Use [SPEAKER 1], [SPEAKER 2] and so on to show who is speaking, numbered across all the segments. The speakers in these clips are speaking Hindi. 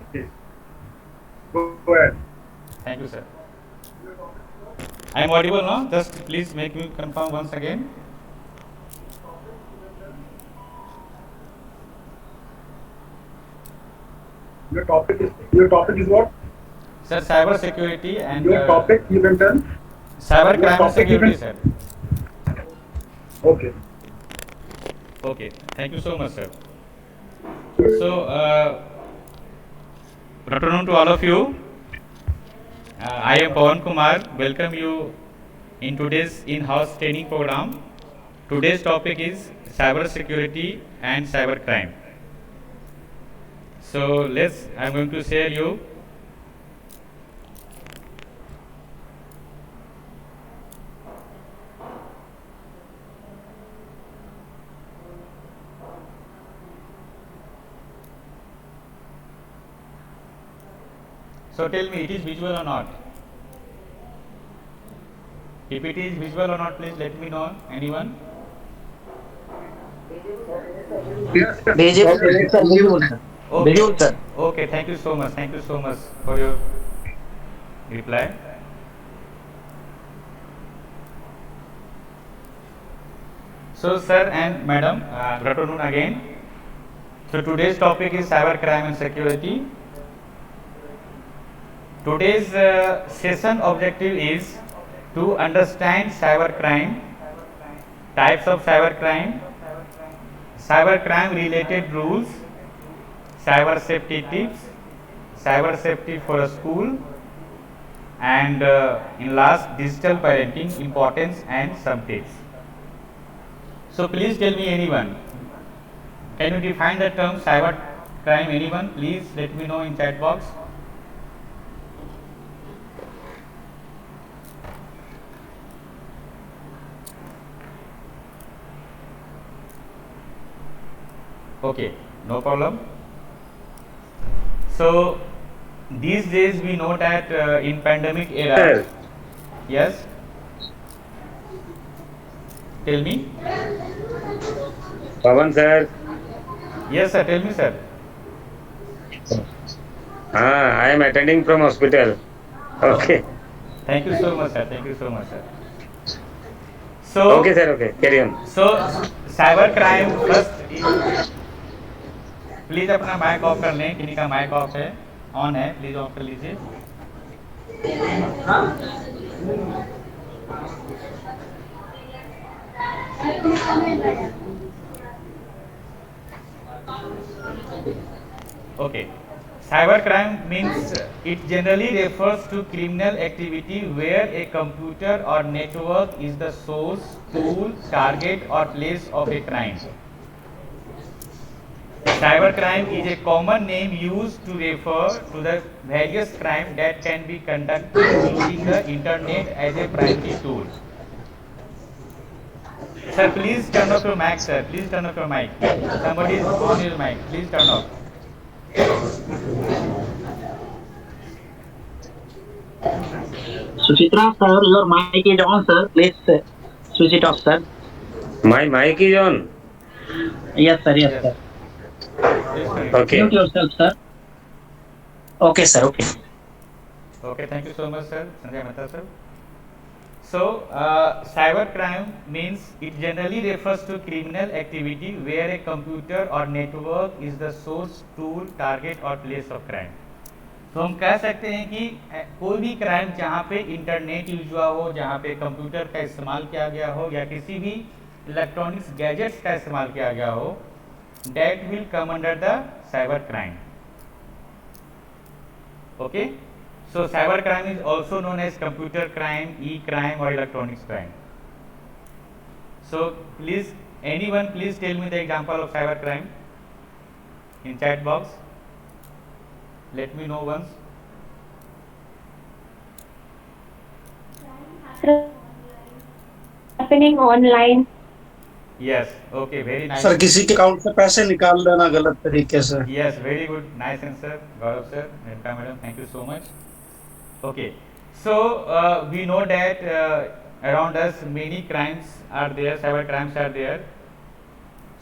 [SPEAKER 1] Okay. Go ahead.
[SPEAKER 2] Thank you, sir. I am audible now. Just please make me confirm once again.
[SPEAKER 1] Your topic is what?
[SPEAKER 2] Sir, cyber security and
[SPEAKER 1] Your topic you can tell.
[SPEAKER 2] cyber
[SPEAKER 1] Your
[SPEAKER 2] crime and
[SPEAKER 1] topic you
[SPEAKER 2] security,
[SPEAKER 1] can.
[SPEAKER 2] sir.
[SPEAKER 1] Okay.
[SPEAKER 2] Okay. Thank you so much, sir. So, good afternoon to all of you. I am Pawan Kumar. Welcome you in today's in-house training program. Today's topic is cyber security and cyber crime. So I'm going to share you. So tell me, it is visual or not? If it is visual or not, please let me know. Anyone?
[SPEAKER 1] Yes, yes.
[SPEAKER 3] Visual,
[SPEAKER 1] Go ahead.
[SPEAKER 3] sir, visual, sir.
[SPEAKER 2] Okay.
[SPEAKER 3] Visual, sir.
[SPEAKER 2] Okay. Thank you so much. Thank you so much for your reply. So, sir and madam, good afternoon again. So, today's topic is cyber crime and security. Today's session objective is to understand cyber crime, types of cyber crime related rules, cyber safety tips, cyber safety for a school, and in last, digital parenting importance and some tips. So, please tell me anyone. Can you define the term cyber crime? Anyone? Please let me know in chat box. Okay, no problem. So these days we know that in pandemic era,
[SPEAKER 4] Sir,
[SPEAKER 2] yes, tell me.
[SPEAKER 4] Pawan sir,
[SPEAKER 2] Yes, sir. Tell me, sir.
[SPEAKER 4] I am attending from hospital.
[SPEAKER 2] Oh,
[SPEAKER 4] Okay,
[SPEAKER 2] thank you so much, sir. Thank you so much, sir.
[SPEAKER 4] okay
[SPEAKER 2] So,
[SPEAKER 4] sir, okay, carry on.
[SPEAKER 2] cyber crime first please अपना माइक ऑफ कर लें. किन्हीं का माइक ऑफ है, ऑन है, प्लीज ऑफ कर लीजिए. Okay. Cybercrime means it generally refers to criminal activity where a computer or network is the source, tool, target or place of a crime. Cybercrime is a common name used to refer to the various crimes that can be conducted using the internet as a primary tool. Sir, please turn off your mic, sir. Please turn off your mic. Somebody is on your mic. Please turn off.
[SPEAKER 3] Suchitra, sir, your mic is on, sir. Please switch it off, sir.
[SPEAKER 4] My mic is on.
[SPEAKER 3] Yes, sir. Yes,
[SPEAKER 2] Yes.
[SPEAKER 3] sir.
[SPEAKER 2] Please turn it off.
[SPEAKER 3] Mute
[SPEAKER 4] Okay,
[SPEAKER 3] yourself, sir. Okay, sir. Okay.
[SPEAKER 2] Okay, thank you so much, sir. Sanjay Mehta, sir. So, cybercrime means it generally refers to criminal activity where a computer or network is the source, tool, target or place of crime. तो हम कह सकते हैं कि कोई भी क्राइम जहाँ पे इंटरनेट यूज हुआ हो, जहाँ पे कंप्यूटर का इस्तेमाल किया गया हो या किसी भी इलेक्ट्रॉनिक्स गैजेट्स का इस्तेमाल किया गया हो, that will come under the cyber crime. Okay, so cyber crime is also known as computer crime, e-crime or electronics crime. So please, anyone please tell me the example of cyber crime in chat box. Let me know once.
[SPEAKER 5] happening online.
[SPEAKER 2] Yes, okay, very nice.
[SPEAKER 6] Sir किसी के अकाउंट से पैसे निकाल लेना गलत तरीके से.
[SPEAKER 2] Yes, very good, nice answer, Gaurav sir, Renka madam, thank you so much. Okay, so we know that around us many crimes are there, cyber crimes are there.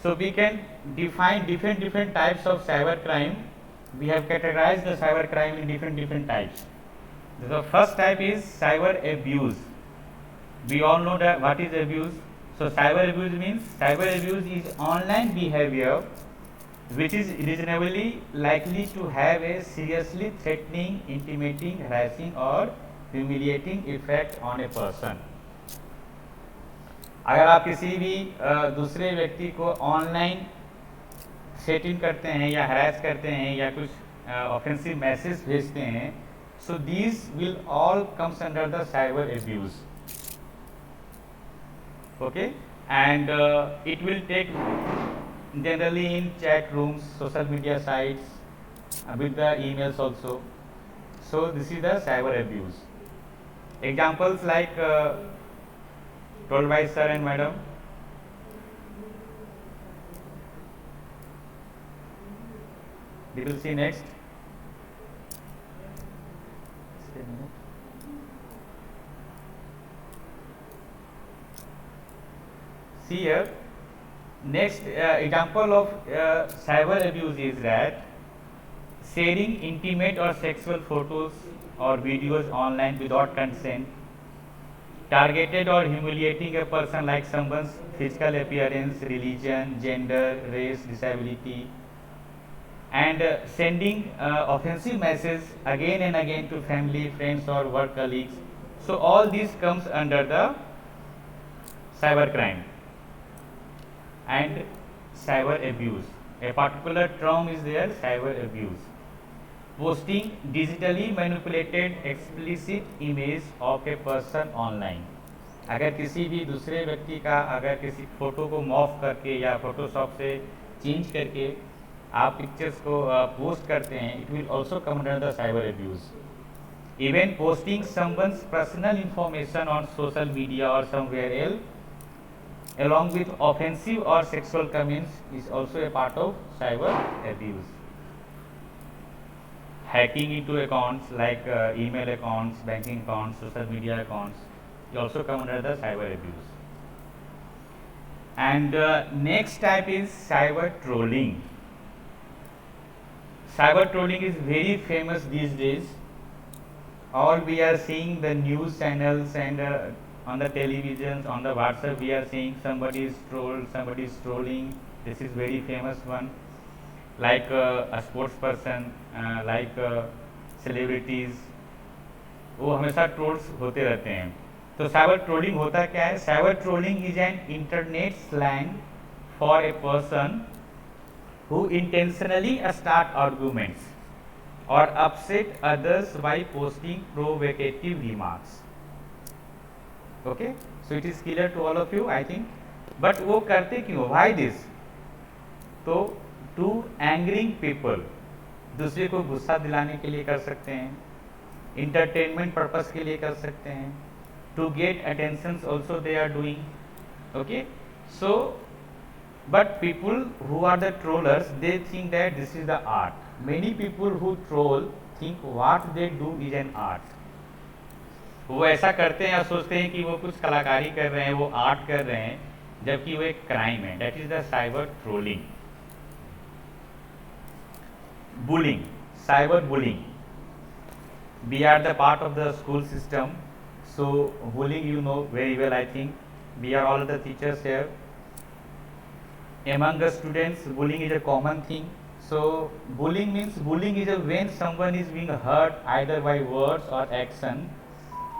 [SPEAKER 2] So we can define different types of cyber crime. We have categorized the cyber crime in different types. The first type is cyber abuse. We all know that what is abuse. So cyber abuse means cyber abuse is online behavior which is reasonably likely to have a seriously threatening, intimidating, harassing or humiliating effect on a person. अगर आप किसी भी दूसरे व्यक्ति को ऑनलाइन थ्रेटन करते हैं या हरास करते हैं या कुछ ऑफेंसिव मैसेज भेजते हैं, so these will all comes under the cyber abuse. Okay, and it will take generally in chat rooms, social media sites, with the emails also. So this is the cyber abuse. Examples like told by sir and madam. We will see next. See here. Next example of cyber abuse is that sharing intimate or sexual photos or videos online without consent, targeted or humiliating a person like someone's physical appearance, religion, gender, race, disability, and sending offensive messages again and again to family, friends or work colleagues. So all this comes under the cyber crime and cyber abuse. A particular term is there, cyber abuse. Posting digitally manipulated explicit image of a person online. अगर किसी भी दूसरे व्यक्ति का अगर किसी फोटो को मॉर्फ करके या फोटोशॉप से चेंज करके आप पिक्चर्स को पोस्ट करते हैं, it will also come under the cyber abuse. Even posting someone's personal information on social media or somewhere else along with offensive or sexual comments is also a part of cyber abuse. Hacking into accounts like email accounts, banking accounts, social media accounts, it also come under the cyber abuse. And next type is cyber trolling. Cyber trolling is very famous these days. All we are seeing the news channels and on the televisions, on the WhatsApp, we are seeing somebody is trolled, somebody is trolling. This is very famous one, like a sports person, like celebrities. वो हमेशा ट्रोल्स होते रहते हैं. तो साइबर ट्रोलिंग होता क्या है? Cyber trolling is an internet slang for a person who intentionally start arguments or upset others by posting provocative remarks. Okay, so it is clear to all of you, I think. But वो करते क्यों? Why this? तो to angering people, दूसरे को गुस्सा दिलाने के लिए कर सकते हैं, entertainment purpose के लिए कर सकते हैं, to get attentions also they are doing. Okay, so but people who are the trollers, they think that this is the art. Many people who troll think what they do is an art. वो ऐसा करते हैं या सोचते हैं कि वो कुछ कलाकारी कर रहे हैं, वो आर्ट कर रहे हैं, जबकि वो एक क्राइम है. That is the cyber trolling. Bullying, cyber bullying. We are the part of the school system, so bullying you know very well. I think we are all the teachers here. Among the students, bullying is a common thing. So bullying means bullying is when someone is being hurt either by words or action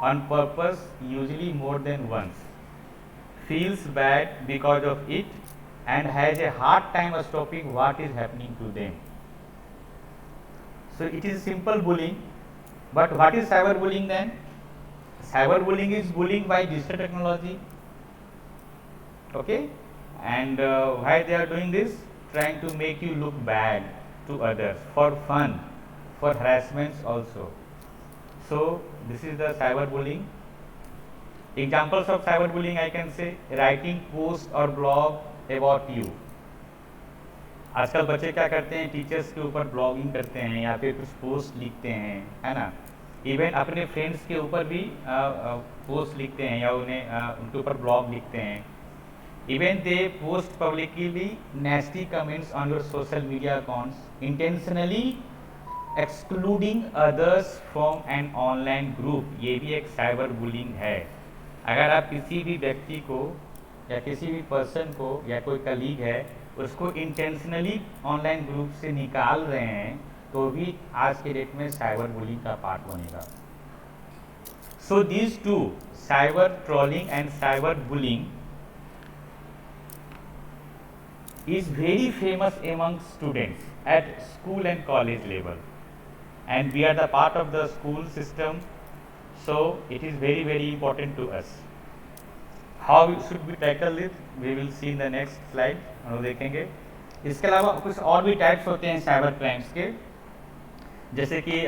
[SPEAKER 2] on purpose, usually more than once, feels bad because of it and has a hard time stopping what is happening to them. So it is simple bullying. But what is cyberbullying then? Cyberbullying is bullying by digital technology. Okay, and why they are doing this? Trying to make you look bad to others for fun, for harassments also. So this is the cyberbullying. Examples of cyberbullying, I can say writing post or blog about you. आजकल बच्चे क्या करते हैं, टीचर्स के ऊपर ब्लॉगिंग करते हैं या फिर कुछ पोस्ट लिखते हैं, है ना. इवन अपने फ्रेंड्स के ऊपर भी पोस्ट लिखते हैं या उन्हें उनके ऊपर ब्लॉग लिखते हैं. Even they post publicly nasty comments on your social media accounts, intentionally excluding others from an online group. ये भी एक साइबर बुलिंग है। अगर आप किसी भी व्यक्ति को या किसी भी पर्सन को या कोई कलीग है उसको इंटेंशनली ऑनलाइन ग्रुप से निकाल रहे हैं तो भी आज के डेट में साइबर बुलिंग का पार्ट बनेगा। So these two, cyber trolling and cyber bullying, is very famous among students at school and college level, and we are the part of the school system, so it is very very important to us. How should we tackle it, we will see in the next slide, हम लोग देखेंगे। इसके अलावा कुछ और भी टाइप्स होते हैं साइबर क्राइम्स के, जैसे कि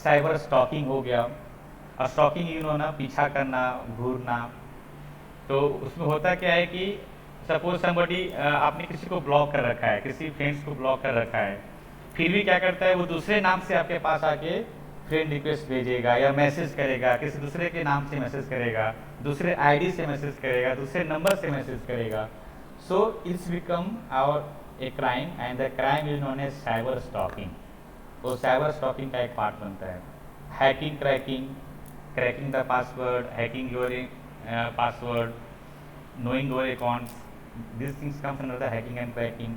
[SPEAKER 2] साइबर स्टॉकिंग हो गया। और स्टॉकिंग यू नो ना, पीछा करना, घूरना। तो उसमें होता क्या है कि सपोज समबडी, आपने किसी को ब्लॉक कर रखा है, किसी फ्रेंड्स को ब्लॉक कर रखा है, फिर भी क्या करता है वो दूसरे नाम से आपके पास आके फ्रेंड रिक्वेस्ट भेजेगा या मैसेज करेगा, किसी दूसरे के नाम से मैसेज करेगा, दूसरे आईडी से मैसेज करेगा, दूसरे नंबर से मैसेज करेगा। So it's become our a crime and the crime is known as cyber stalking. वो साइबर स्टॉकिंग का एक पार्ट बनता है। Hacking, cracking the password, hacking your password, knowing your accounts, these things comes under the hacking and cracking.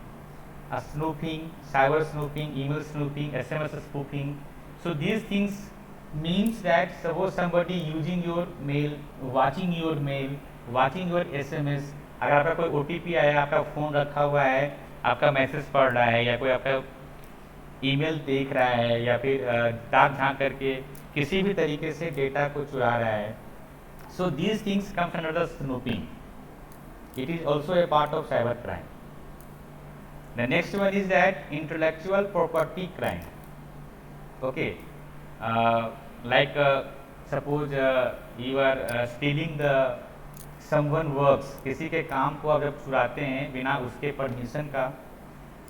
[SPEAKER 2] Snooping, cyber snooping, email snooping, SMS spoofing. So these things means that suppose somebody using your mail, watching your mail, watching your SMS, अगर आपका कोई OTP आया, आपका फ़ोन रखा हुआ है, आपका मैसेज पढ़ रहा है या कोई आपका ईमेल देख रहा है या फिर दाग झाँक करके किसी भी तरीके से डेटा को चुरा रहा है, so these things comes under the snooping. It is also a part of cyber crime. The next one is that intellectual property crime. Okay, like suppose you are stealing the someone works, किसी के काम को आप जब चुराते हैं बिना उसके परमिशन का,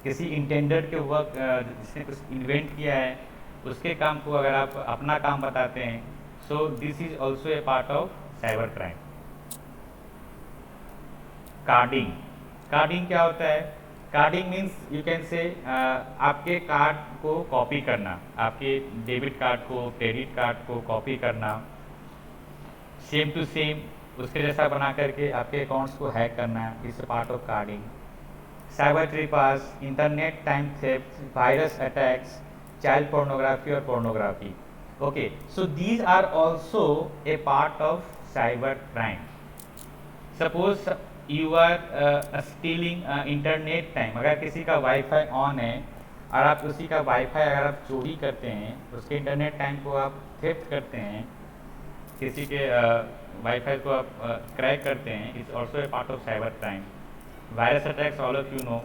[SPEAKER 2] किसी इंटेंडर के वर्क जिसने कुछ इन्वेंट किया है उसके काम को अगर आप अपना काम बताते हैं, so this is also a part of cyber crime. Carding क्या होता है? कार्डिंग मीन्स यू कैन से आपके कार्ड को कॉपी करना, आपके डेबिट कार्ड को, क्रेडिट कार्ड को कॉपी करना, सेम टू सेम उसके जैसा बना करके आपके अकाउंट्स को हैक करना, is part of carding. Cyber trespass, internet time theft, virus attacks, child pornography और pornography. Okay, so these are also a part of cyber crime. Suppose you are stealing internet time, अगर किसी का वाईफाई ऑन है और आप उसी का वाईफाई अगर आप चोरी करते हैं, उसके इंटरनेट टाइम को आप थेफ्ट करते हैं, किसी के वाईफाई को आप क्रैक करते हैं, it's also a part of cyber crime. Virus attacks, all of you know,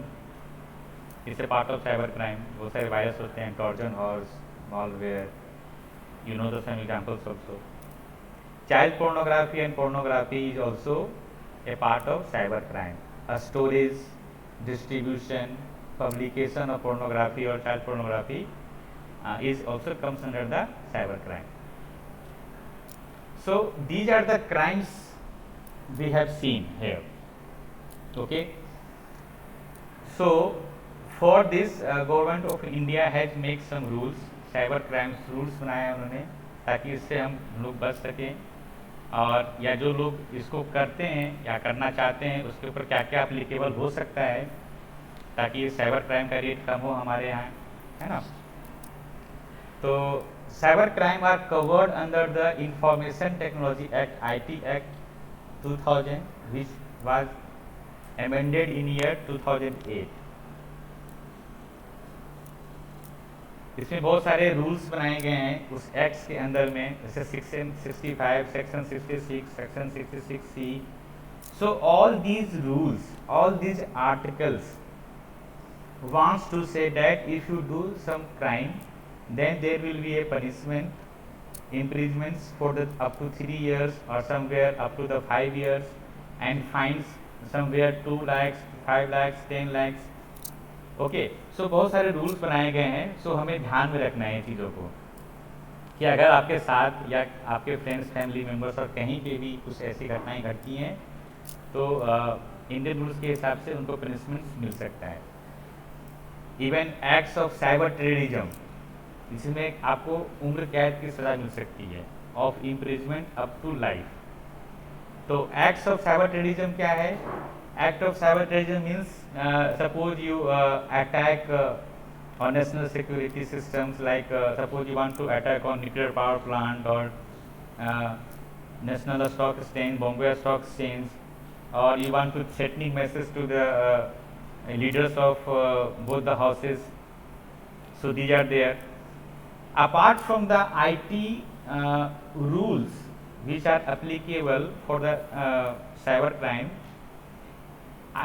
[SPEAKER 2] it's a part of cyber crime. बहुत सारे वायरस होते हैं, Trojan horse, malware, you know the some examples also. Child pornography and pornography is also a part of cyber crime. A storage, distribution, publication of pornography or child pornography is also comes under the cyber crime. So these are the crimes we have seen here. Okay. So for this government of India has make some rules, cyber crimes rules बनाए हैं उन्होंने, ताकि इससे हम लोग बच सकें, और या जो लोग इसको करते हैं या करना चाहते हैं उसके ऊपर क्या क्या एप्लीकेबल हो सकता है, ताकि साइबर क्राइम का रेट कम हो हमारे यहाँ, है ना। तो cyber crime are covered under the information technology act, IT act 2000, which was amended in year 2008. इसमें बहुत सारे रूल्स बनाए गए हैं उस एक्ट के अंदर में, जैसे section 65, section 66, section 66C. So all these rules, all these articles wants to say that if you do some crime then there will be a punishment, imprisonments for the up to 3 years or somewhere up to the 5 years, and fines somewhere 2 lakhs, 5 lakhs, 10 lakhs. Okay, सो बहुत सारे रूल्स बनाए गए हैं। सो हमें ध्यान में रखना है चीज़ों को कि अगर आपके साथ या आपके फ्रेंड्स, फैमिली मेम्बर्स और कहीं पे भी कुछ ऐसी घटनाएं घटती हैं तो इंडियन रूल्स के हिसाब से उनको पनिशमेंट मिल सकता है। Even acts of cyber terrorism, इसमें आपको उम्र कैद की सजा मिल सकती है, of imprisonment up to life. तो एक्ट्स ऑफ साइबर टेररिज्म क्या है? Act of cyber terrorism means suppose you attack on national security systems, like suppose you want to attack on nuclear power plant or national stock exchange, Bombay stock exchange, or you want to threatening message to the leaders of both the houses. So these are there. Apart from the IT rules which are applicable for the cyber crime,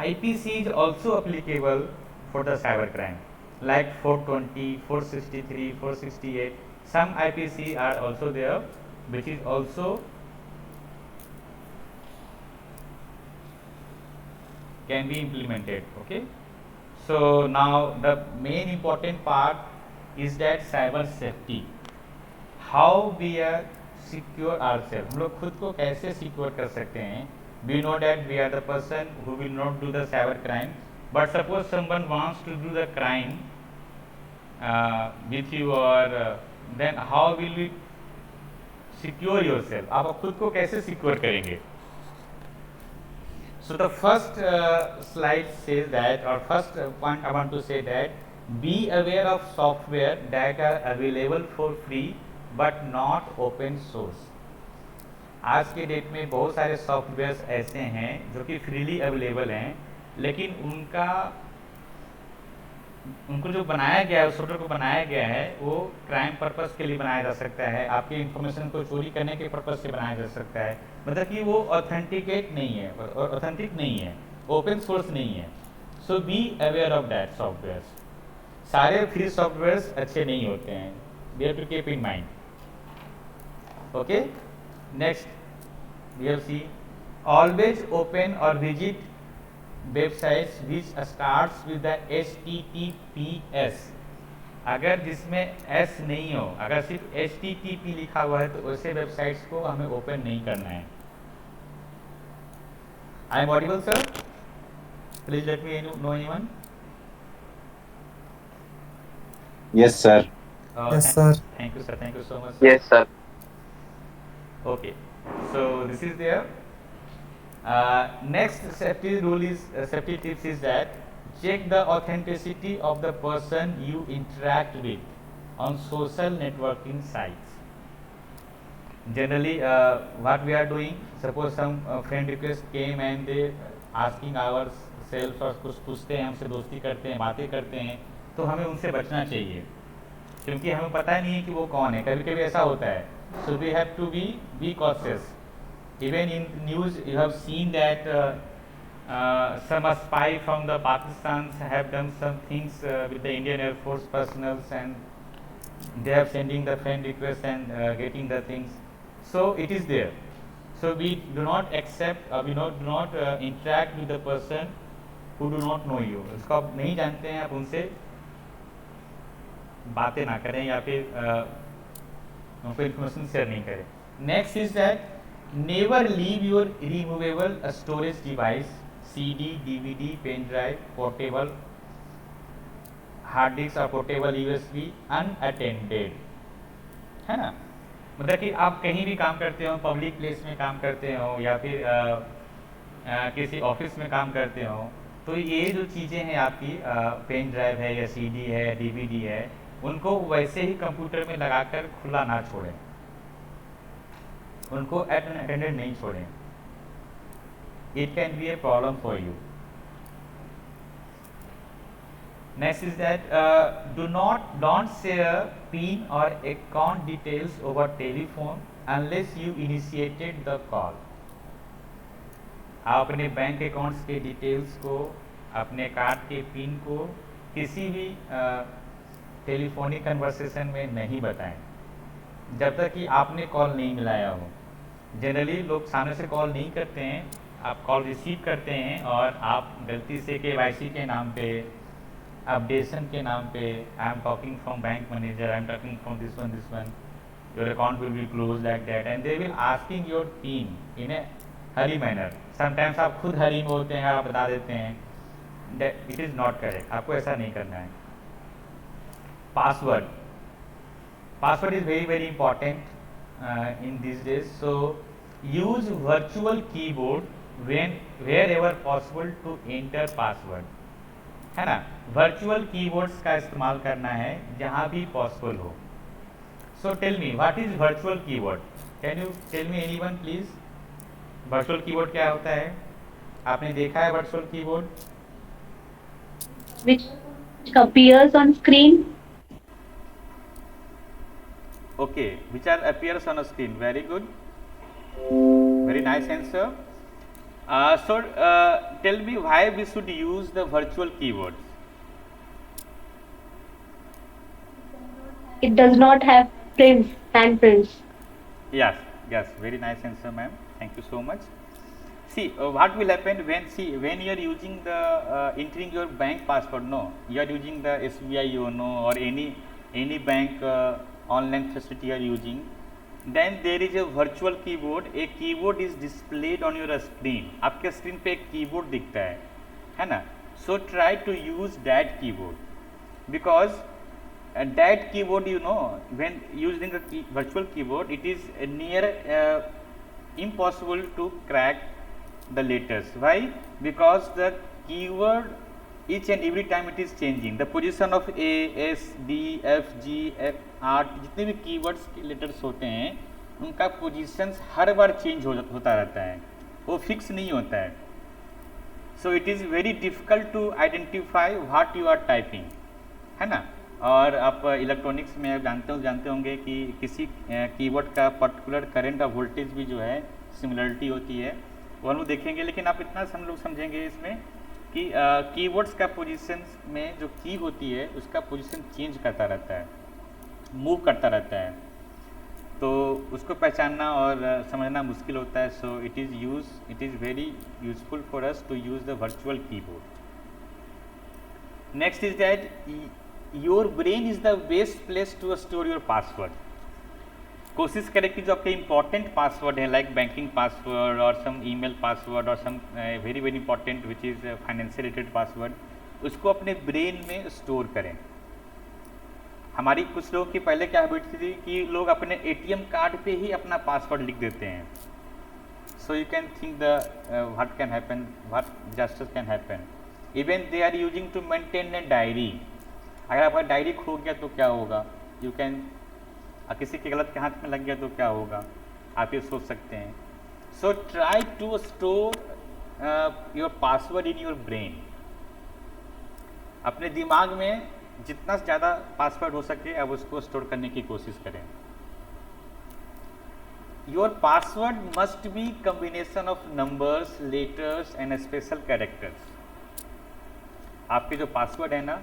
[SPEAKER 2] IPC is also applicable for the cyber crime, like 420, 463, 468. Some IPC are also there, which is also can be implemented. Okay, so now the main important part is that cyber safety, how we are secure ourselves. हम लोग खुद को कैसे सिक्योर कर सकते हैं? We know that we are the person who will not do the cyber crime, but suppose someone wants to do the crime with you, or then how will you secure yourself? आप खुद को कैसे सिक्योर करेंगे? So the first slide says that, or first point I want to say that, be aware of software that are available for free but not open source. आज के डेट में बहुत सारे सॉफ्टवेयर्स ऐसे हैं जो कि फ्रीली अवेलेबल हैं, लेकिन उनको जो बनाया गया है, सॉफ्टवेयर को बनाया गया है, वो क्राइम पर्पस के लिए बनाया जा सकता है, आपके इंफॉर्मेशन को चोरी करने के पर्पस से बनाया जा सकता है। मतलब कि वो ऑथेंटिकेट नहीं है, ऑथेंटिक नहीं है, ओपन सोर्स नहीं है। So be aware of that softwares. सारे फ्री सॉफ्टवेयर्स अच्छे नहीं होते हैं, we have to keep in mind. Okay, next we have seen always open or visit websites which starts with the HTTPS। अगर जिसमें S नहीं हो, अगर सिर्फ HTTP लिखा हुआ है, तो ऐसे वेबसाइट्स को हमें ओपन नहीं करना है। I am audible, sir? Please let me know anyone.
[SPEAKER 5] Yes, sir.
[SPEAKER 7] Yes, sir.
[SPEAKER 2] Thank you, sir. Thank you so much, sir.
[SPEAKER 3] Yes, sir.
[SPEAKER 2] Okay, so this is there. Next safety rule is safety tips is that check the authenticity of the person you interact with on social networking sites. Generally, what we are doing, suppose some friend request came and they asking ourselves, और कुछ पूछते हैं हमसे, दोस्ती करते हैं, बातें करते हैं, तो हमें उनसे बचना चाहिए, क्योंकि हमें पता नहीं है कि वो कौन है। कभी कभी ऐसा होता है। So we have to be cautious. Even in news you have seen that some spy from the Pakistan have done some things with the Indian Air Force personnel, and they are sending the friend request and getting the things. So it is there. So we do not accept, we do not interact with the person who do not know you. उसको आप नहीं जानते हैं, आप उनसे बातें ना करें या फिर उनको इन्फॉर्मेशन शेयर नहीं करें। Next is that never leave your removable storage device, CD, DVD, pen drive, portable hard disk और पोर्टेबल USB अनअटेंडेड, है ना। मतलब कि आप कहीं भी काम करते हो, पब्लिक प्लेस में काम करते हो या फिर किसी ऑफिस में काम करते हो, तो ये जो चीज़ें हैं आपकी, पेन ड्राइव है या CD है, DVD है, उनको वैसे ही कंप्यूटर में लगाकर खुला ना छोड़ें, उनको अटेंडेड नहीं छोड़ें। It can be a problem for you. Next is that don't share pin और account details over telephone unless you initiated the call. आप अपने बैंक अकाउंट्स के डिटेल्स को, अपने कार्ड के पिन को किसी भी टेलीफोनिक कन्वर्सेशन में नहीं बताएं जब तक कि आपने कॉल नहीं मिलाया हो। जनरली लोग सामने से कॉल नहीं करते हैं, आप कॉल रिसीव करते हैं और आप गलती से KYC के नाम पे, अपडेशन के नाम पे, I am talking from bank manager, I am talking from this one, your account will be close like that, and they will asking your pin in A Hari manner, sometimes आप खुद हरी में होते हैं, आप बता देते हैं, इट इज़ नॉट करेक्ट, आपको ऐसा नहीं करना है। Password, password is very very important in these days, so use virtual keyboard when wherever possible to enter password, है ना। virtual keyboards का इस्तेमाल करना है जहाँ भी possible हो। so tell me what is virtual keyboard, can you tell me anyone please, virtual keyboard क्या होता है? आपने देखा है virtual keyboard?
[SPEAKER 7] which appears on screen.
[SPEAKER 2] Okay, which are appears on a screen. Very good, very nice answer. So tell me why we should use the virtual keyboards.
[SPEAKER 7] It does not have prints, handprints.
[SPEAKER 2] Yes, yes, very nice answer, ma'am. Thank you so much. See, what will happen when you are using the entering your bank password? No, you are using the SBI Yono or any bank online facility you are using. Then there is a virtual keyboard. A keyboard is displayed on your screen. आपके स्क्रीन पे एक कीबोर्ड दिखता है ना? So try to use that keyboard, because that keyboard, you know, when using a virtual keyboard, it is near impossible to crack the letters. Why? Because the keyword each and every time it is changing. The position of A, S, D, F, G, F, R, जितने भी कीवर्ड्स लेटर्स होते हैं उनका पोजीशंस हर बार चेंज होता रहता है, वो फिक्स नहीं होता है। So it is very difficult to identify what you are typing, है ना। और आप इलेक्ट्रॉनिक्स में जानते होंगे कि किसी कीवर्ड का पर्टिकुलर करंट और वोल्टेज भी जो है सिमिलरिटी होती है, वो हम लोग देखेंगे। लेकिन आप इतना हम लोग समझेंगे इसमें कि कीवर्ड्स का पोजीशन में जो की होती है उसका पोजीशन चेंज करता रहता है, मूव करता रहता है, तो उसको पहचानना और समझना मुश्किल होता है। So it is very useful for us to use the virtual keyboard. Next is that your brain is the best place to store your password. कोशिश करें कि जो आपके इंपॉर्टेंट पासवर्ड है, लाइक बैंकिंग पासवर्ड और सम ईमेल पासवर्ड और some very very important which is financial related password, उसको अपने ब्रेन में स्टोर करें। हमारी कुछ लोगों की पहले क्या हैबिट थी कि लोग अपने एटीएम कार्ड पे ही अपना पासवर्ड लिख देते हैं। So you can think the what can happen, what disaster can happen. Even they are using to maintain a diary. अगर आपका डायरी खो गया तो क्या होगा, यू कैन, किसी के गलत के हाथ में लग गया तो क्या होगा, आप ये सोच सकते हैं। So try to store your password in your brain. अपने दिमाग में जितना ज़्यादा पासवर्ड हो सके अब उसको स्टोर करने की कोशिश करें। Your password must be combination of numbers, letters and special characters. आपके जो पासवर्ड है ना,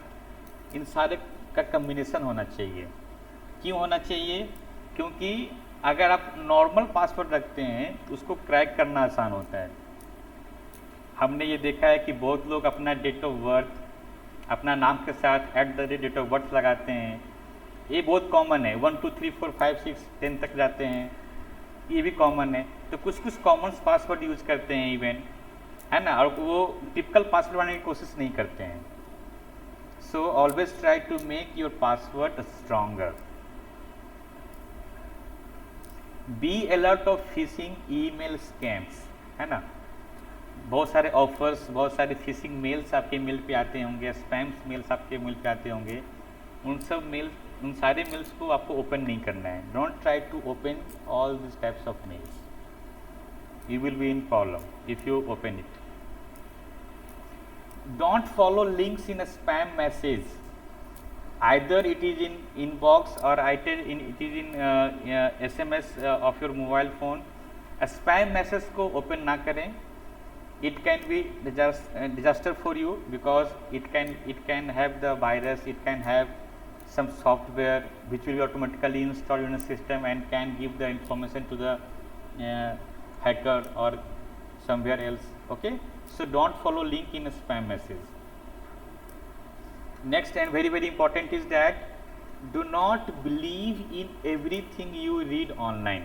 [SPEAKER 2] इन सारे का कॉम्बिनेशन होना चाहिए। क्यों होना चाहिए? क्योंकि अगर आप नॉर्मल पासवर्ड रखते हैं उसको क्रैक करना आसान होता है। हमने ये देखा है कि बहुत लोग अपना डेट ऑफ बर्थ अपना नाम के साथ @डेट ऑफ बर्थ लगाते हैं, ये बहुत कॉमन है। 1 2 3 4 5 6 10 तक जाते हैं, ये भी कॉमन है। तो कुछ कॉमन पासवर्ड यूज करते हैं इवन, है ना, और वो टिपिकल पासवर्ड बनाने की कोशिश नहीं करते हैं। So always try to make your password stronger. Be alert of phishing email scams, है ना। बहुत सारे ऑफर्स, बहुत सारे फिशिंग मेल्स आपके मेल पे आते होंगे, स्पैम्स मेल्स आपके मेल पे आते होंगे। उन सारे मेल्स को आपको ओपन नहीं करना है। Don't try to open all this types of mails, you will be in problem if you open it. Don't follow links in spam message, either it is in inbox or it is in SMS of your mobile phone। spam message को open ना करें, it can be disaster for you because it can have the virus, it can have some software which will be automatically installed in a system and can give the information to the hacker or somewhere else। Okay, so don't follow link in a spam message। Next and very very important is that do not believe in everything you read online।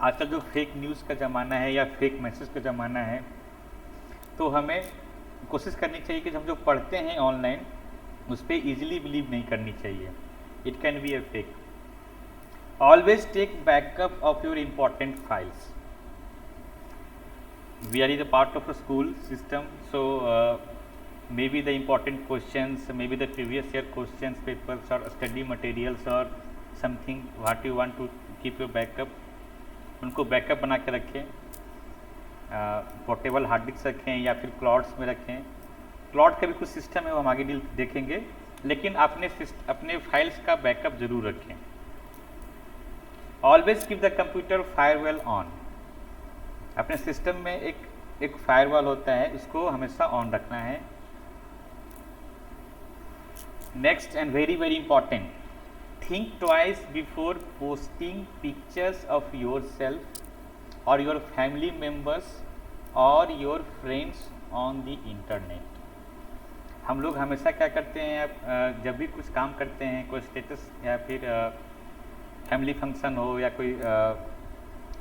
[SPEAKER 2] आजकल जो फेक न्यूज़ का ज़माना है या फेक मैसेज का ज़माना है, तो हमें कोशिश करनी चाहिए कि हम जो पढ़ते हैं ऑनलाइन उस पर ईजिली बिलीव नहीं करनी चाहिए. It can be a fake. Always take backup of your important files. We are in a part of a school system, so maybe the important questions, maybe the previous year questions papers or study materials or something what you want to keep your backup, उनको बैकअप बना के रखें. पोर्टेबल हार्ड डिस्क रखें या फिर क्लाउड्स में रखें. क्लाउड का भी कुछ सिस्टम है, वो हम आगे देखेंगे, लेकिन अपने फाइल्स का बैकअप जरूर रखें. Always keep the computer firewall on. अपने सिस्टम में एक फायरवॉल होता है, उसको हमेशा ऑन रखना है. Next and very very important, think twice before posting pictures of your self और योर फैमिली मेम्बर्स और your friends on the internet. हम लोग हमेशा क्या करते हैं, जब भी कुछ काम करते हैं, कोई स्टेटस या फिर फैमिली फंक्शन हो या कोई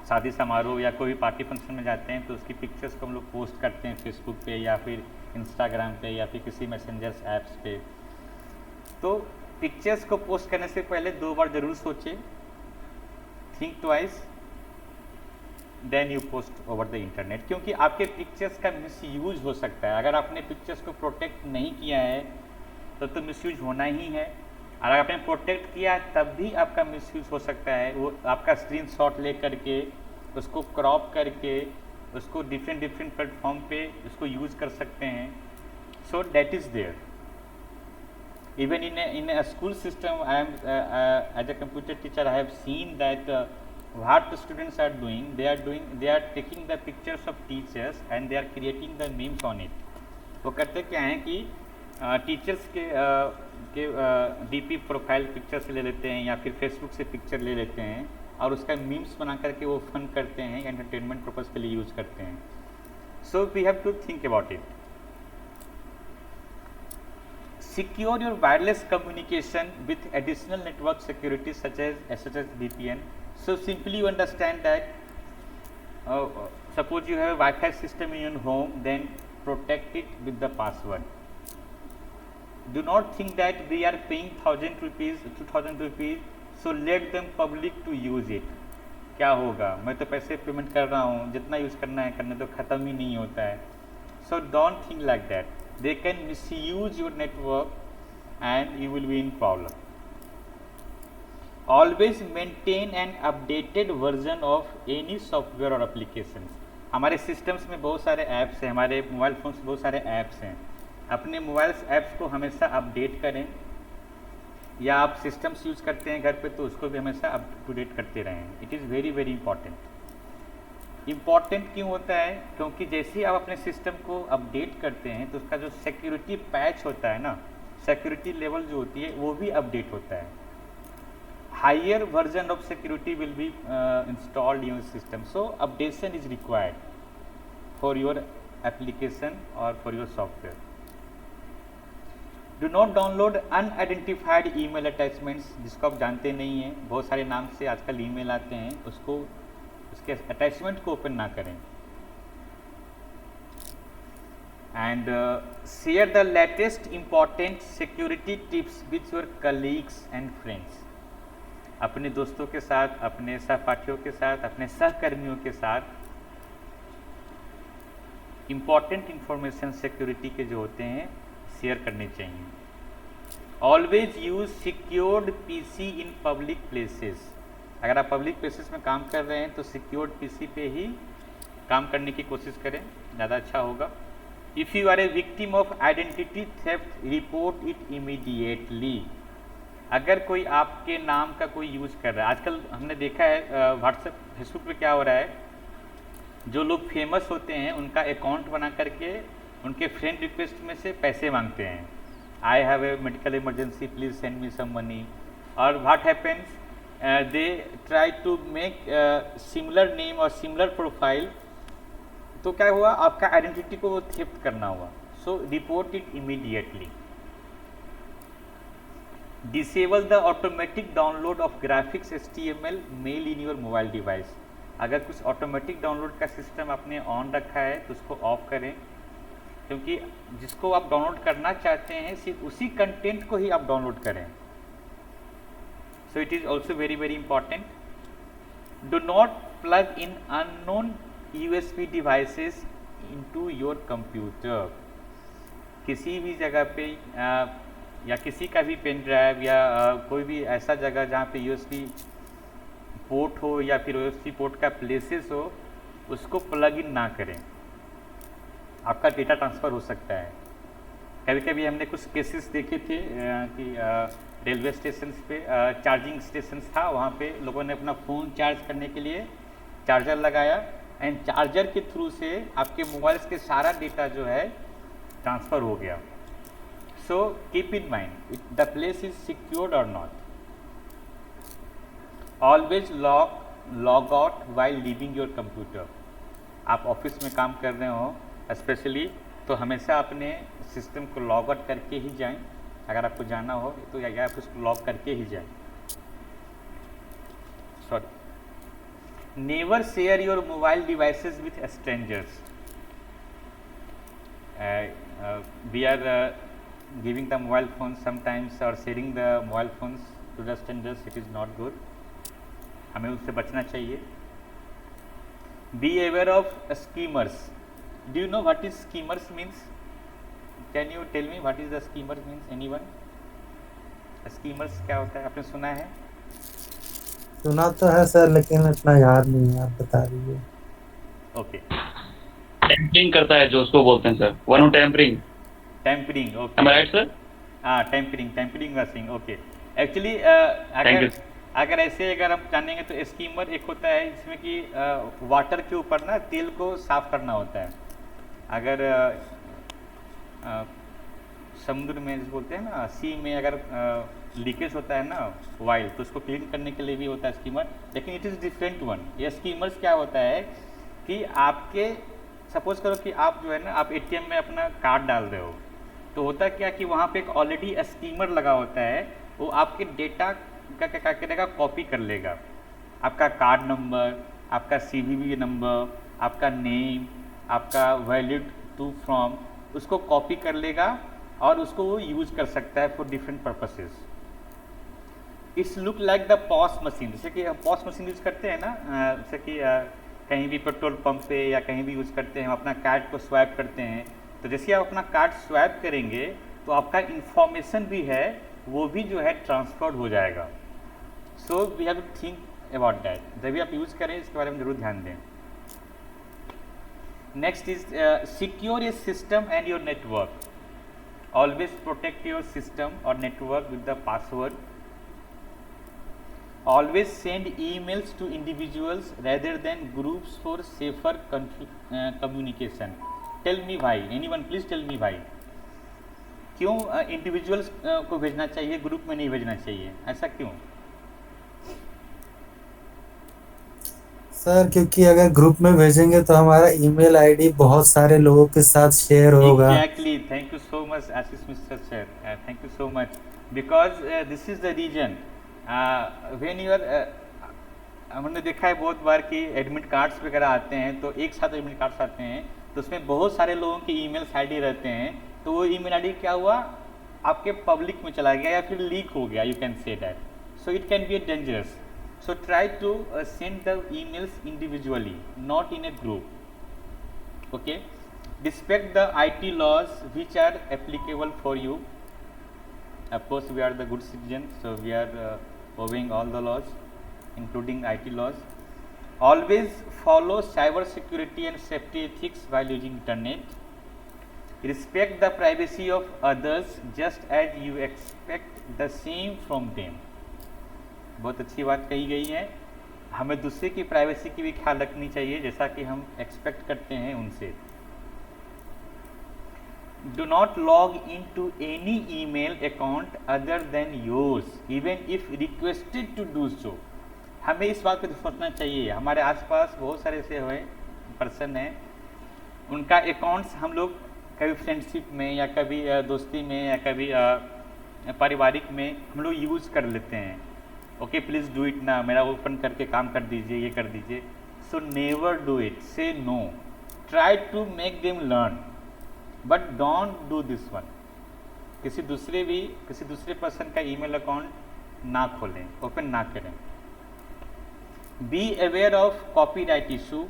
[SPEAKER 2] शादी समारोह या कोई पार्टी फंक्शन में जाते हैं, तो उसकी पिक्चर्स को हम लोग पोस्ट करते हैं फेसबुक पे या फिर इंस्टाग्राम पे या फिर किसी मैसेंजर्स ऐप्स पे. तो पिक्चर्स को पोस्ट करने से पहले 2 बार ज़रूर सोचें. Think twice then you post over the internet, क्योंकि आपके पिक्चर्स का मिसयूज हो सकता है. अगर आपने पिक्चर्स को प्रोटेक्ट नहीं किया है तो मिसयूज होना ही है. अगर आपने प्रोटेक्ट किया तब भी आपका मिसयूज हो सकता है. वो आपका स्क्रीनशॉट ले करके उसको क्रॉप करके उसको डिफरेंट प्लेटफॉर्म पे उसको यूज़ कर सकते हैं. So that is there. Even in a school system, I am as a computer teacher, I have seen that what the students are doing, they are taking the pictures of teachers and they are creating the memes on it. वो करते क्या हैं कि टीचर्स के डीपी प्रोफाइल पिक्चर से ले लेते हैं या फिर फेसबुक से पिक्चर ले लेते हैं और उसका मीम्स बना करके वो फन करते हैं, एंटरटेनमेंट पर्पज़ के लिए यूज़ करते हैं. So we have to think about it. Secure your wireless communication with additional network security such as VPN. So simply you understand that suppose you have a Wi-Fi system in your home, then protect it with the password. Do not think that we are paying 1,000 rupees, 2,000 rupees, so let them public to use it. क्या होगा, मैं तो पैसे पेमेंट कर रहा हूँ, जितना यूज़ करना है करने तो ख़त्म ही नहीं होता है. So don't think like that. They can misuse your network and you will be in problem. Always maintain an updated version of any software or applications. हमारे सिस्टम्स में बहुत सारे ऐप्स हैं, हमारे मोबाइल फोन्स में बहुत सारे ऐप्स हैं. अपने मोबाइल ऐप्स को हमेशा अपडेट करें, या आप सिस्टम्स यूज़ करते हैं घर पे तो उसको भी हमेशा अप टू डेट करते रहें. It is very very important. Important क्यों होता है, क्योंकि जैसे ही आप अपने सिस्टम को अपडेट करते हैं तो उसका जो सिक्योरिटी पैच होता है ना, सिक्योरिटी लेवल जो होती है वो भी अपडेट होता है. Higher version of security will be installed in your system. So updation is required for your application और for your software. Do not download unidentified email attachments, जिसको आप जानते नहीं हैं, बहुत सारे नाम से आजकल ईमेल आते हैं, उसके अटैचमेंट को ओपन ना करें. And share the latest important security tips with your colleagues and friends. अपने दोस्तों के साथ, अपने सहपाठियों के साथ, अपने सहकर्मियों के साथ इंपॉर्टेंट इंफॉर्मेशन सिक्योरिटी के जो होते हैं शेयर करने चाहिए. Always use secured PC in public places. अगर आप पब्लिक प्लेसेस में काम कर रहे हैं तो सिक्योर्ड पीसी पे ही काम करने की कोशिश करें, ज़्यादा अच्छा होगा. If you are a victim of identity theft, report it immediately. अगर कोई आपके नाम का कोई यूज़ कर रहा है, आजकल हमने देखा है व्हाट्सएप फेसबुक पे क्या हो रहा है, जो लोग फेमस होते हैं उनका अकाउंट बना करके उनके फ्रेंड रिक्वेस्ट में से पैसे मांगते हैं. I have a medical emergency, please send me some money. और what happens, they try to make similar name or similar profile. तो क्या हुआ, आपका आइडेंटिटी को वो थेफ्ट करना हुआ. So report it immediately. Disable the automatic download of graphics HTML mail in your mobile device. अगर कुछ ऑटोमेटिक डाउनलोड का सिस्टम आपने ऑन रखा है तो उसको ऑफ करें, क्योंकि जिसको आप डाउनलोड करना चाहते हैं सिर्फ उसी कंटेंट को ही आप डाउनलोड करें। सो it is also very very important. Do not plug in unknown USB devices into your computer. किसी भी जगह पे या किसी का भी पेन ड्राइव या कोई भी ऐसा जगह जहाँ पे USB पोर्ट हो या फिर USB पोर्ट का प्लेसेस हो, उसको प्लग इन ना करें, आपका डेटा ट्रांसफ़र हो सकता है। कभी कभी हमने कुछ केसेस देखे थे कि रेलवे स्टेशन पे चार्जिंग स्टेशन था, वहाँ पे लोगों ने अपना फ़ोन चार्ज करने के लिए चार्जर लगाया एंड चार्जर के थ्रू से आपके मोबाइल के सारा डेटा जो है ट्रांसफ़र हो गया। So keep in mind the place is secured और not. Always log out while leaving your computer. आप ऑफिस में काम कर रहे हो स्पेशली, तो हमेशा अपने सिस्टम को लॉग आउट करके ही जाएं। अगर आपको जाना हो तो या आप उसको लॉग करके ही जाएं। Sorry. Never share your mobile devices with strangers. we are giving the mobile phones sometimes or sharing the mobile phones to the strangers. It is not good. हमें उससे बचना चाहिए। Be aware of schemers. Do you know what is schemers means? Can you tell me what is the schemers means? Anyone? Schemers क्या होता है, आपने सुना है?
[SPEAKER 8] सुना तो है सर, लेकिन इतना याद नहीं है, आप बता दीजिए।
[SPEAKER 2] ओके।
[SPEAKER 3] टेम्परिंग करता है जो उसको बोलते हैं sir, one tampering.
[SPEAKER 2] Tampering, okay.
[SPEAKER 3] Am I right, sir?
[SPEAKER 2] हाँ, tampering washing, okay. Actually
[SPEAKER 3] Thank you.
[SPEAKER 2] अगर ऐसे अगर हम जानेंगे तो स्कीमर एक होता है जिसमें कि वाटर के ऊपर ना तेल को साफ करना होता है। अगर समुद्र में जिस बोलते हैं ना, सी में अगर लीकेज होता है ना ऑयल, तो उसको क्लीन करने के लिए भी होता है स्कीमर, लेकिन इट इज़ डिफरेंट वन। ये स्कीमर्स क्या होता है कि आपके सपोज करो कि आप जो है ना, आप ATM में अपना कार्ड डाल रहे हो, तो होता क्या कि वहाँ पे एक ऑलरेडी स्कीमर लगा होता है, वो आपके डेटा का क्या करेगा, कॉपी कर लेगा। आपका कार्ड नंबर, आपका CVV नंबर, आपका नेम, आपका वैलिड टू फ्रॉम, उसको कॉपी कर लेगा और उसको वो यूज़ कर सकता है for different purposes. It's look like the POS machine. जैसे कि हम पॉस मशीन यूज़ करते हैं ना, जैसे कि कहीं भी पेट्रोल पंप पे या कहीं भी यूज़ करते हैं, हम अपना कार्ड को स्वैप करते हैं, तो जैसे आप अपना कार्ड स्वैप करेंगे तो आपका इंफॉर्मेशन भी है वो भी जो है ट्रांसफर्ड हो जाएगा। So we have to think about that. जब भी आप यूज़ करें इसके बारे में जरूर ध्यान दें। Next is secure your system and your network. Always protect your system और network with the password. Always send emails to individuals rather than groups for safer communication. Tell me why. Anyone please tell me why. क्यों इंडिविजुअल्स को भेजना चाहिए, ग्रुप में नहीं भेजना चाहिए, ऐसा क्यों?
[SPEAKER 8] सर क्योंकि अगर ग्रुप में भेजेंगे तो हमारा ईमेल आईडी बहुत सारे लोगों के साथ शेयर होगा।
[SPEAKER 2] Exactly. Thank you so much, Ashish Mr. Sir. Thank you so much. Because this is the reason. When your हमने देखा है बहुत बार कि एडमिट कार्ड्स वगैरह आते हैं, तो एक साथ एडमिट कार्ड्स आते हैं तो उसमें बहुत सारे लोगों के ईमेल्स आईडी रहते हैं, तो वो ईमेल आईडी क्या हुआ, आपके पब्लिक में चला गया या फिर लीक हो गया, you can say that. So it can be dangerous. So try to send the emails individually, not in a group. Okay. Respect the IT laws which are applicable for you. Of course we are the good citizens, so we are obeying all the laws including IT laws. Always follow cyber security and safety ethics while using internet. Respect the privacy of others just as you expect the same from them. बहुत अच्छी बात कही गई है। हमें दूसरे की प्राइवेसी की भी ख्याल रखनी चाहिए जैसा कि हम एक्सपेक्ट करते हैं उनसे। Do not log into any email account other than yours, even if requested to do so. हमें इस बात पर सोचना चाहिए, हमारे आसपास बहुत सारे ऐसे हुए पर्सन हैं, उनका अकाउंट्स हम लोग कभी फ्रेंडशिप में या कभी दोस्ती में या कभी पारिवारिक में हम लोग यूज़ कर लेते हैं। ओके प्लीज़ डू इट ना, मेरा ओपन करके काम कर दीजिए, ये कर दीजिए। So never do it. Say no. Try to make them learn, but don't do this one. किसी दूसरे पर्सन का ईमेल अकाउंट ना खोलें, ओपन ना करें. B aware of copyright issue.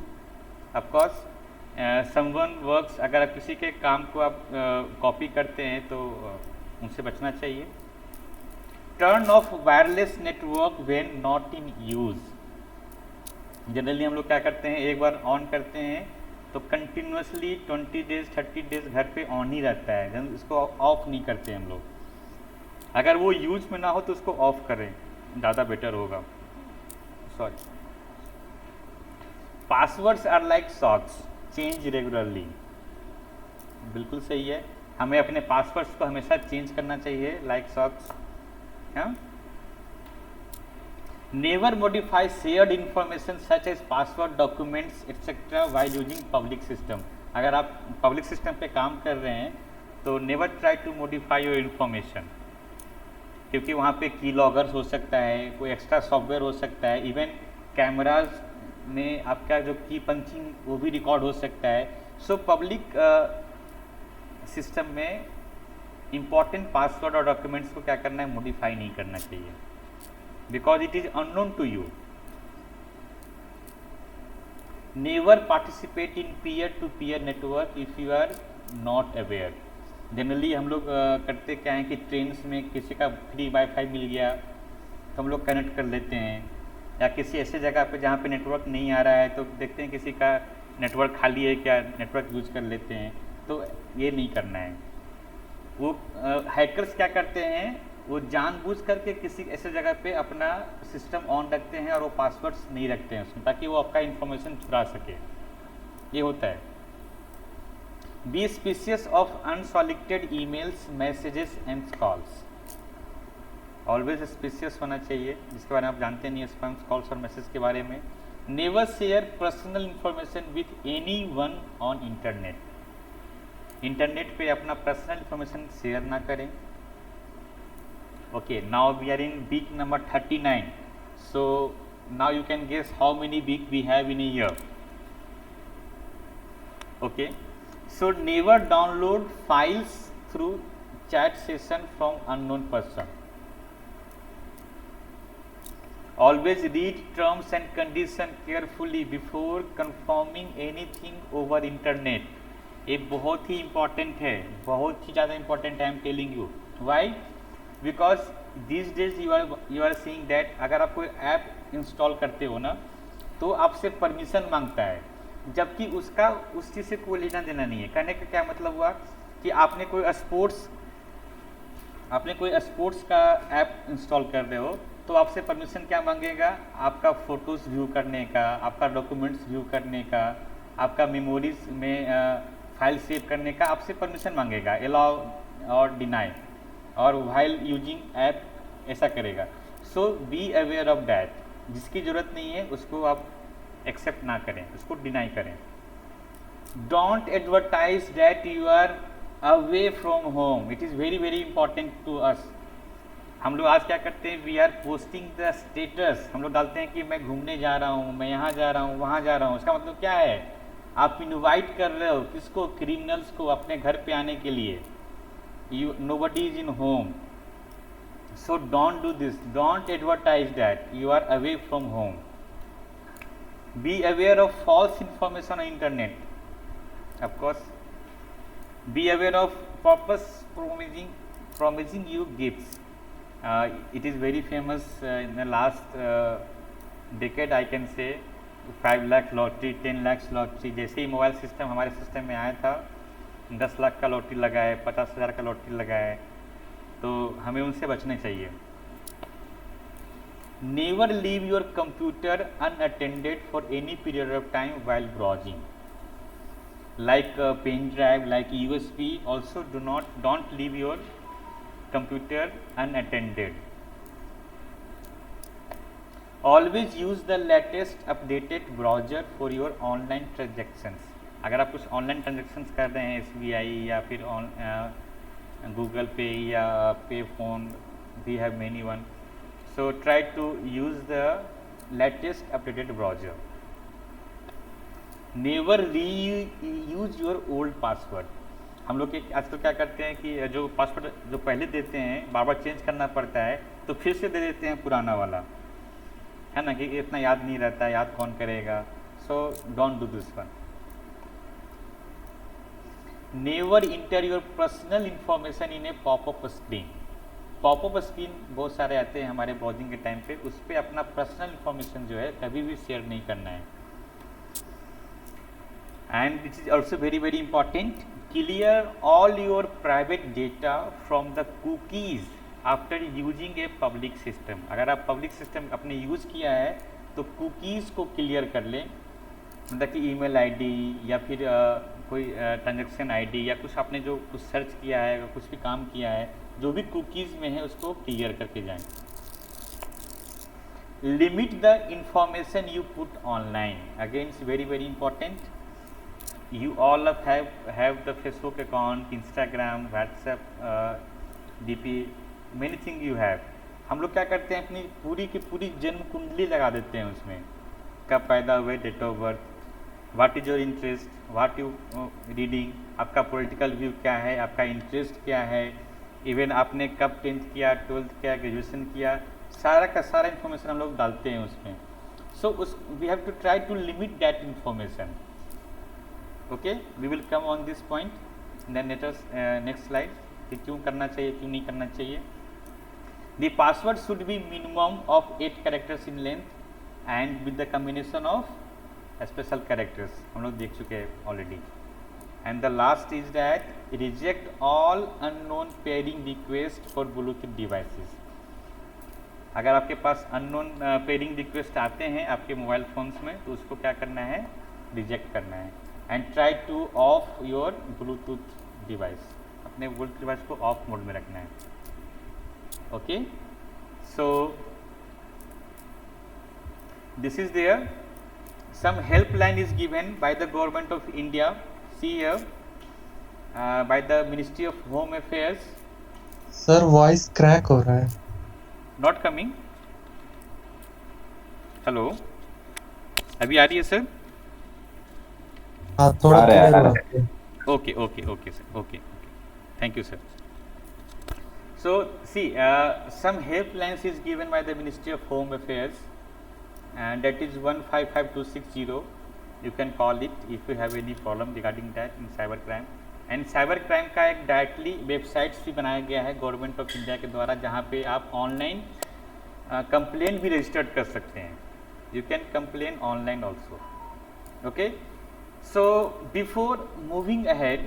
[SPEAKER 2] Of course someone works, अगर आप किसी के काम को आप कॉपी करते हैं तो उनसे बचना चाहिए. Turn off wireless network when not in use. Generally हम लोग क्या करते हैं, एक बार ऑन करते हैं तो कंटिन्यूसली 20 डेज 30 डेज घर पे ऑन ही रहता है, इसको ऑफ नहीं करते हम लोग. अगर वो यूज में ना हो तो उसको ऑफ करें, ज़्यादा बेटर होगा. Sorry. Passwords are like socks, change regularly. बिल्कुल सही है, हमें अपने पासवर्ड्स को हमेशा चेंज करना चाहिए लाइक सॉक्स. हाँ. Never modify shared information such as password, documents, etc. while using public system. अगर आप पब्लिक सिस्टम पे काम कर रहे हैं तो never try to modify your information, क्योंकि वहाँ पे की लॉगर्स हो सकता है, कोई एक्स्ट्रा सॉफ्टवेयर हो सकता है, इवन कैमराज में आपका जो की पंचिंग वो भी रिकॉर्ड हो सकता है. सो पब्लिक सिस्टम में इम्पॉर्टेंट पासवर्ड और डॉक्यूमेंट्स को क्या करना है, मॉडिफाई नहीं करना चाहिए, because it is unknown to you. Never participate in peer-to-peer network if you are not aware. Generally हम लोग करते क्या हैं कि ट्रेन्स में किसी का फ्री वाईफाई मिल गया तो हम लोग कनेक्ट कर लेते हैं, या किसी ऐसे जगह पे जहाँ पे नेटवर्क नहीं आ रहा है तो देखते हैं किसी का नेटवर्क खाली है क्या, नेटवर्क यूज कर लेते हैं. तो ये नहीं करना है. वो हैकर्स क्या करते हैं, वो जानबूझ करके किसी ऐसे जगह पे अपना सिस्टम ऑन रखते हैं और वो पासवर्ड्स नहीं रखते हैं उसमें, ताकि वो आपका इंफॉर्मेशन चुरा सके. ये होता है. Be suspicious of unsolicited emails, messages and calls. Always suspicious होना चाहिए, जिसके बारे में आप जानते नहीं है स्पैम कॉल्स और मैसेज के बारे में. Never share personal information with any one on internet. Internet पे अपना पर्सनल इंफॉर्मेशन शेयर ना करें. Okay, now we are in week number 39. So now you can guess how many week we have in a year. Okay, so never download files through chat session from unknown person. Always read terms and condition carefully before confirming anything over internet. ये बहुत ही important है, बहुत ही ज़्यादा important है. I am telling you why. Because this days you are seeing that अगर आप कोई ऐप इंस्टॉल करते हो ना तो आपसे परमिशन मांगता है, जबकि उसका उस चीज़ से कोई लेना देना नहीं है. कहने का क्या मतलब हुआ कि आपने कोई स्पोर्ट्स का ऐप इंस्टॉल कर रहे हो तो आपसे परमिशन क्या मांगेगा, आपका फ़ोटोज़ व्यू करने का, आपका डॉक्यूमेंट्स व्यू करने का, आपका मेमोरीज में फाइल सेव करने का आपसे परमिशन मांगेगा, अलाउ और डिनाई, और वाइल यूजिंग ऐप ऐसा करेगा. सो बी अवेयर ऑफ दैट. जिसकी ज़रूरत नहीं है उसको आप एक्सेप्ट ना करें, उसको डिनाई करें. Don't advertise that you are away from home. It is very very important to us. हम लोग आज क्या करते हैं, we are posting the status. हम लोग डालते हैं कि मैं घूमने जा रहा हूँ, मैं यहाँ जा रहा हूँ, वहाँ जा रहा हूँ. इसका मतलब क्या है, आप इन्वाइट कर रहे हो किसको, क्रिमिनल्स को अपने घर पे आने के लिए. Nobody is in home, so don't do this. Don't advertise that you are away from home. Be aware of false information on internet. Of course, be aware of purpose promising you gifts. It is very famous in the last decade, I can say. 5 lakh lottery, 10 lakhs lottery. जैसे ही मोबाइल सिस्टम हमारे सिस्टम में आया था, 10 लाख का लॉटरी लगाए, 50,000 का लॉटरी लगाए, तो हमें उनसे बचना चाहिए. Never leave your computer unattended for any period of time while browsing, like pen drive, like USB. Also don't leave your computer unattended. Always use the latest updated browser for your online transactions. अगर आप कुछ ऑनलाइन ट्रांजेक्शन्स कर रहे हैं, SBI या फिर गूगल पे या PhonePe, we have many one. So try to use the latest updated browser. Never reuse your old password. हम लोग आजकल क्या करते हैं कि जो पासवर्ड जो पहले देते हैं बार बार चेंज करना पड़ता है, तो फिर से दे देते हैं पुराना वाला, है ना, कि इतना याद नहीं रहता, याद कौन करेगा। So don't do this one. Never inter your personal information in A popup screen. Popup screen बहुत सारे आते हैं हमारे ब्राउजिंग के टाइम पे, उस पर अपना पर्सनल इंफॉर्मेशन जो है कभी भी शेयर नहीं करना है। And this is also very very important, clear all your private data from the cookies after using a public system. अगर आप पब्लिक सिस्टम अपने यूज़ किया है तो कुकीज़ को क्लियर कर लें, मतलब कि ईमेल आईडी या फिर कोई ट्रांजैक्शन आईडी या कुछ आपने जो कुछ सर्च किया है या कुछ भी काम किया है, जो भी कुकीज़ में है उसको क्लियर करके जाएं। Limit the information you put online, again it's very very important. You all of have the Facebook account, Instagram, WhatsApp, DP, many thing you have। हम लोग क्या करते हैं, अपनी पूरी की पूरी जन्म कुंडली लगा देते हैं उसमें, कब पैदा हुए, date of birth, what is your interest, what you reading, आपका पॉलिटिकल व्यू क्या है, आपका इंटरेस्ट क्या है, इवन आपने कब 10th किया, 12th किया, ग्रेजुएशन किया, सारा का सारा इन्फॉर्मेशन हम लोग डालते हैं उसमें। सो उस we have to try to limit that information. Okay, we will come on this point then let us next slide, कि क्यों करना चाहिए क्यों नहीं करना चाहिए। The password should be minimum of 8 characters in length and with the combination of special characters, हम लोग देख चुके हैं already. And the last is that reject all unknown pairing request for Bluetooth devices. अगर आपके पास अननोन पेयरिंग रिक्वेस्ट आते हैं आपके मोबाइल फ़ोन्स में, तो उसको क्या करना है, रिजेक्ट करना है। And try to off your Bluetooth device, अपने ब्लूटूथ डिवाइस को ऑफ मोड में रखना है। Okay, so this is there, some helpline is given by the government of India, see here, by the ministry of home affairs.
[SPEAKER 8] Sir voice crack हो रहा है।
[SPEAKER 2] नॉट कमिंग, हेलो, अभी आ रही है सर?
[SPEAKER 8] हाँ थोड़ा
[SPEAKER 5] आ रहा है,
[SPEAKER 8] clear
[SPEAKER 5] आ
[SPEAKER 8] हुआ।
[SPEAKER 5] रहा है।
[SPEAKER 2] Okay, okay, okay, sir. Okay, thank you, sir. So, see, some helplines is given by the Ministry of Home Affairs, and that is 155260. You can call it if you have any problem regarding that in cyber crime. And cyber crime का एक डायरेक्टली वेबसाइट्स भी बनाया गया है गवर्नमेंट ऑफ इंडिया के द्वारा, जहाँ पे आप ऑनलाइन कंप्लेन भी रजिस्टर्ड कर सकते हैं। You can complain online also. Okay, so before moving ahead,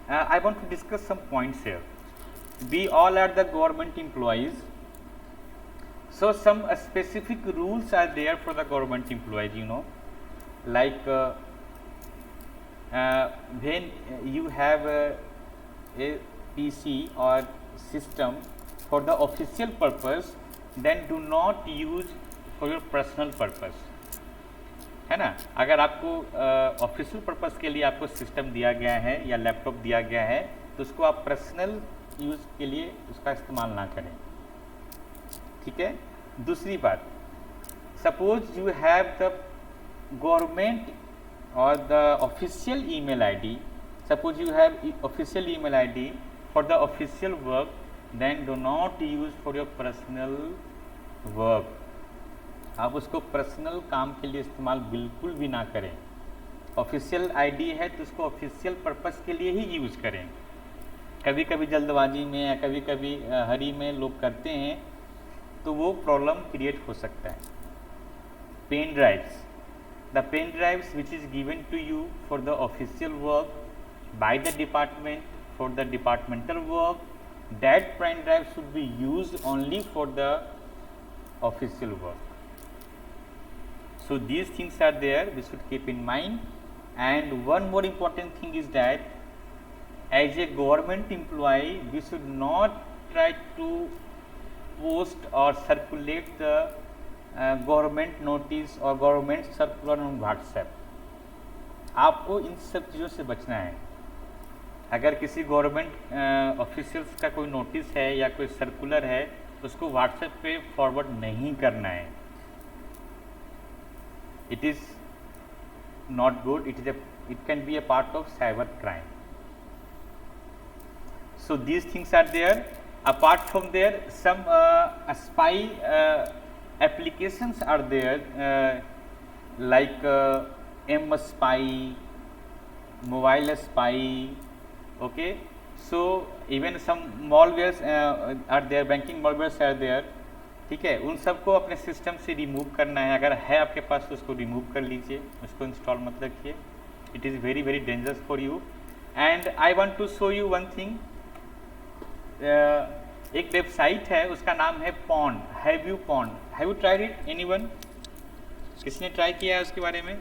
[SPEAKER 2] I want to discuss some points here. We all are the government employees, so some specific rules are there for the government employees, you know, like when you have a PC or system for the official purpose, then do not use for your personal purpose, है ना। अगर आपको ऑफिशियल पर्पस के लिए आपको सिस्टम दिया गया है या लैपटॉप दिया गया है, तो उसको आप पर्सनल यूज़ के लिए उसका इस्तेमाल ना करें, ठीक है। दूसरी बात, suppose you have the government और the official email ID, suppose you have official email ID for the official work, then do not use for your personal work. आप उसको पर्सनल काम के लिए इस्तेमाल बिल्कुल भी ना करें। ऑफिशियल आईडी है तो उसको ऑफिशियल पर्पस के लिए ही यूज़ करें। कभी कभी जल्दबाजी में या कभी कभी हरी में लोग करते हैं, तो वो प्रॉब्लम क्रिएट हो सकता है। Pen drives, the pen drives which is given to you for the official work by the department for the departmental work, that pen drive should be used only for the official work. So these things are there, we should keep in mind. And one more important thing is that as a government employee, we should not try to post or circulate the government notice or government circular on WhatsApp. आपको इन सब चीज़ों से बचना है। अगर किसी गवर्नमेंट ऑफिशियल्स का कोई नोटिस है या कोई सर्कुलर है, तो उसको WhatsApp पे फॉरवर्ड नहीं करना है। It is not good. It can be a part of cyber crime. So these things are there. Apart from there, some spy applications are there, like M-Spy, Mobile Spy. Okay, so even some malwares are there, banking malwares are there. ठीक है, उन सबको अपने सिस्टम से रिमूव करना है. अगर है आपके पास तो उसको रिमूव कर लीजिए, उसको इंस्टॉल मत रखिए. It is very very dangerous for you. And I want to show you one thing. एक वेबसाइट है, उसका नाम है pwned. Have you tried it? Anyone? किसने ट्राई किया है उसके बारे में?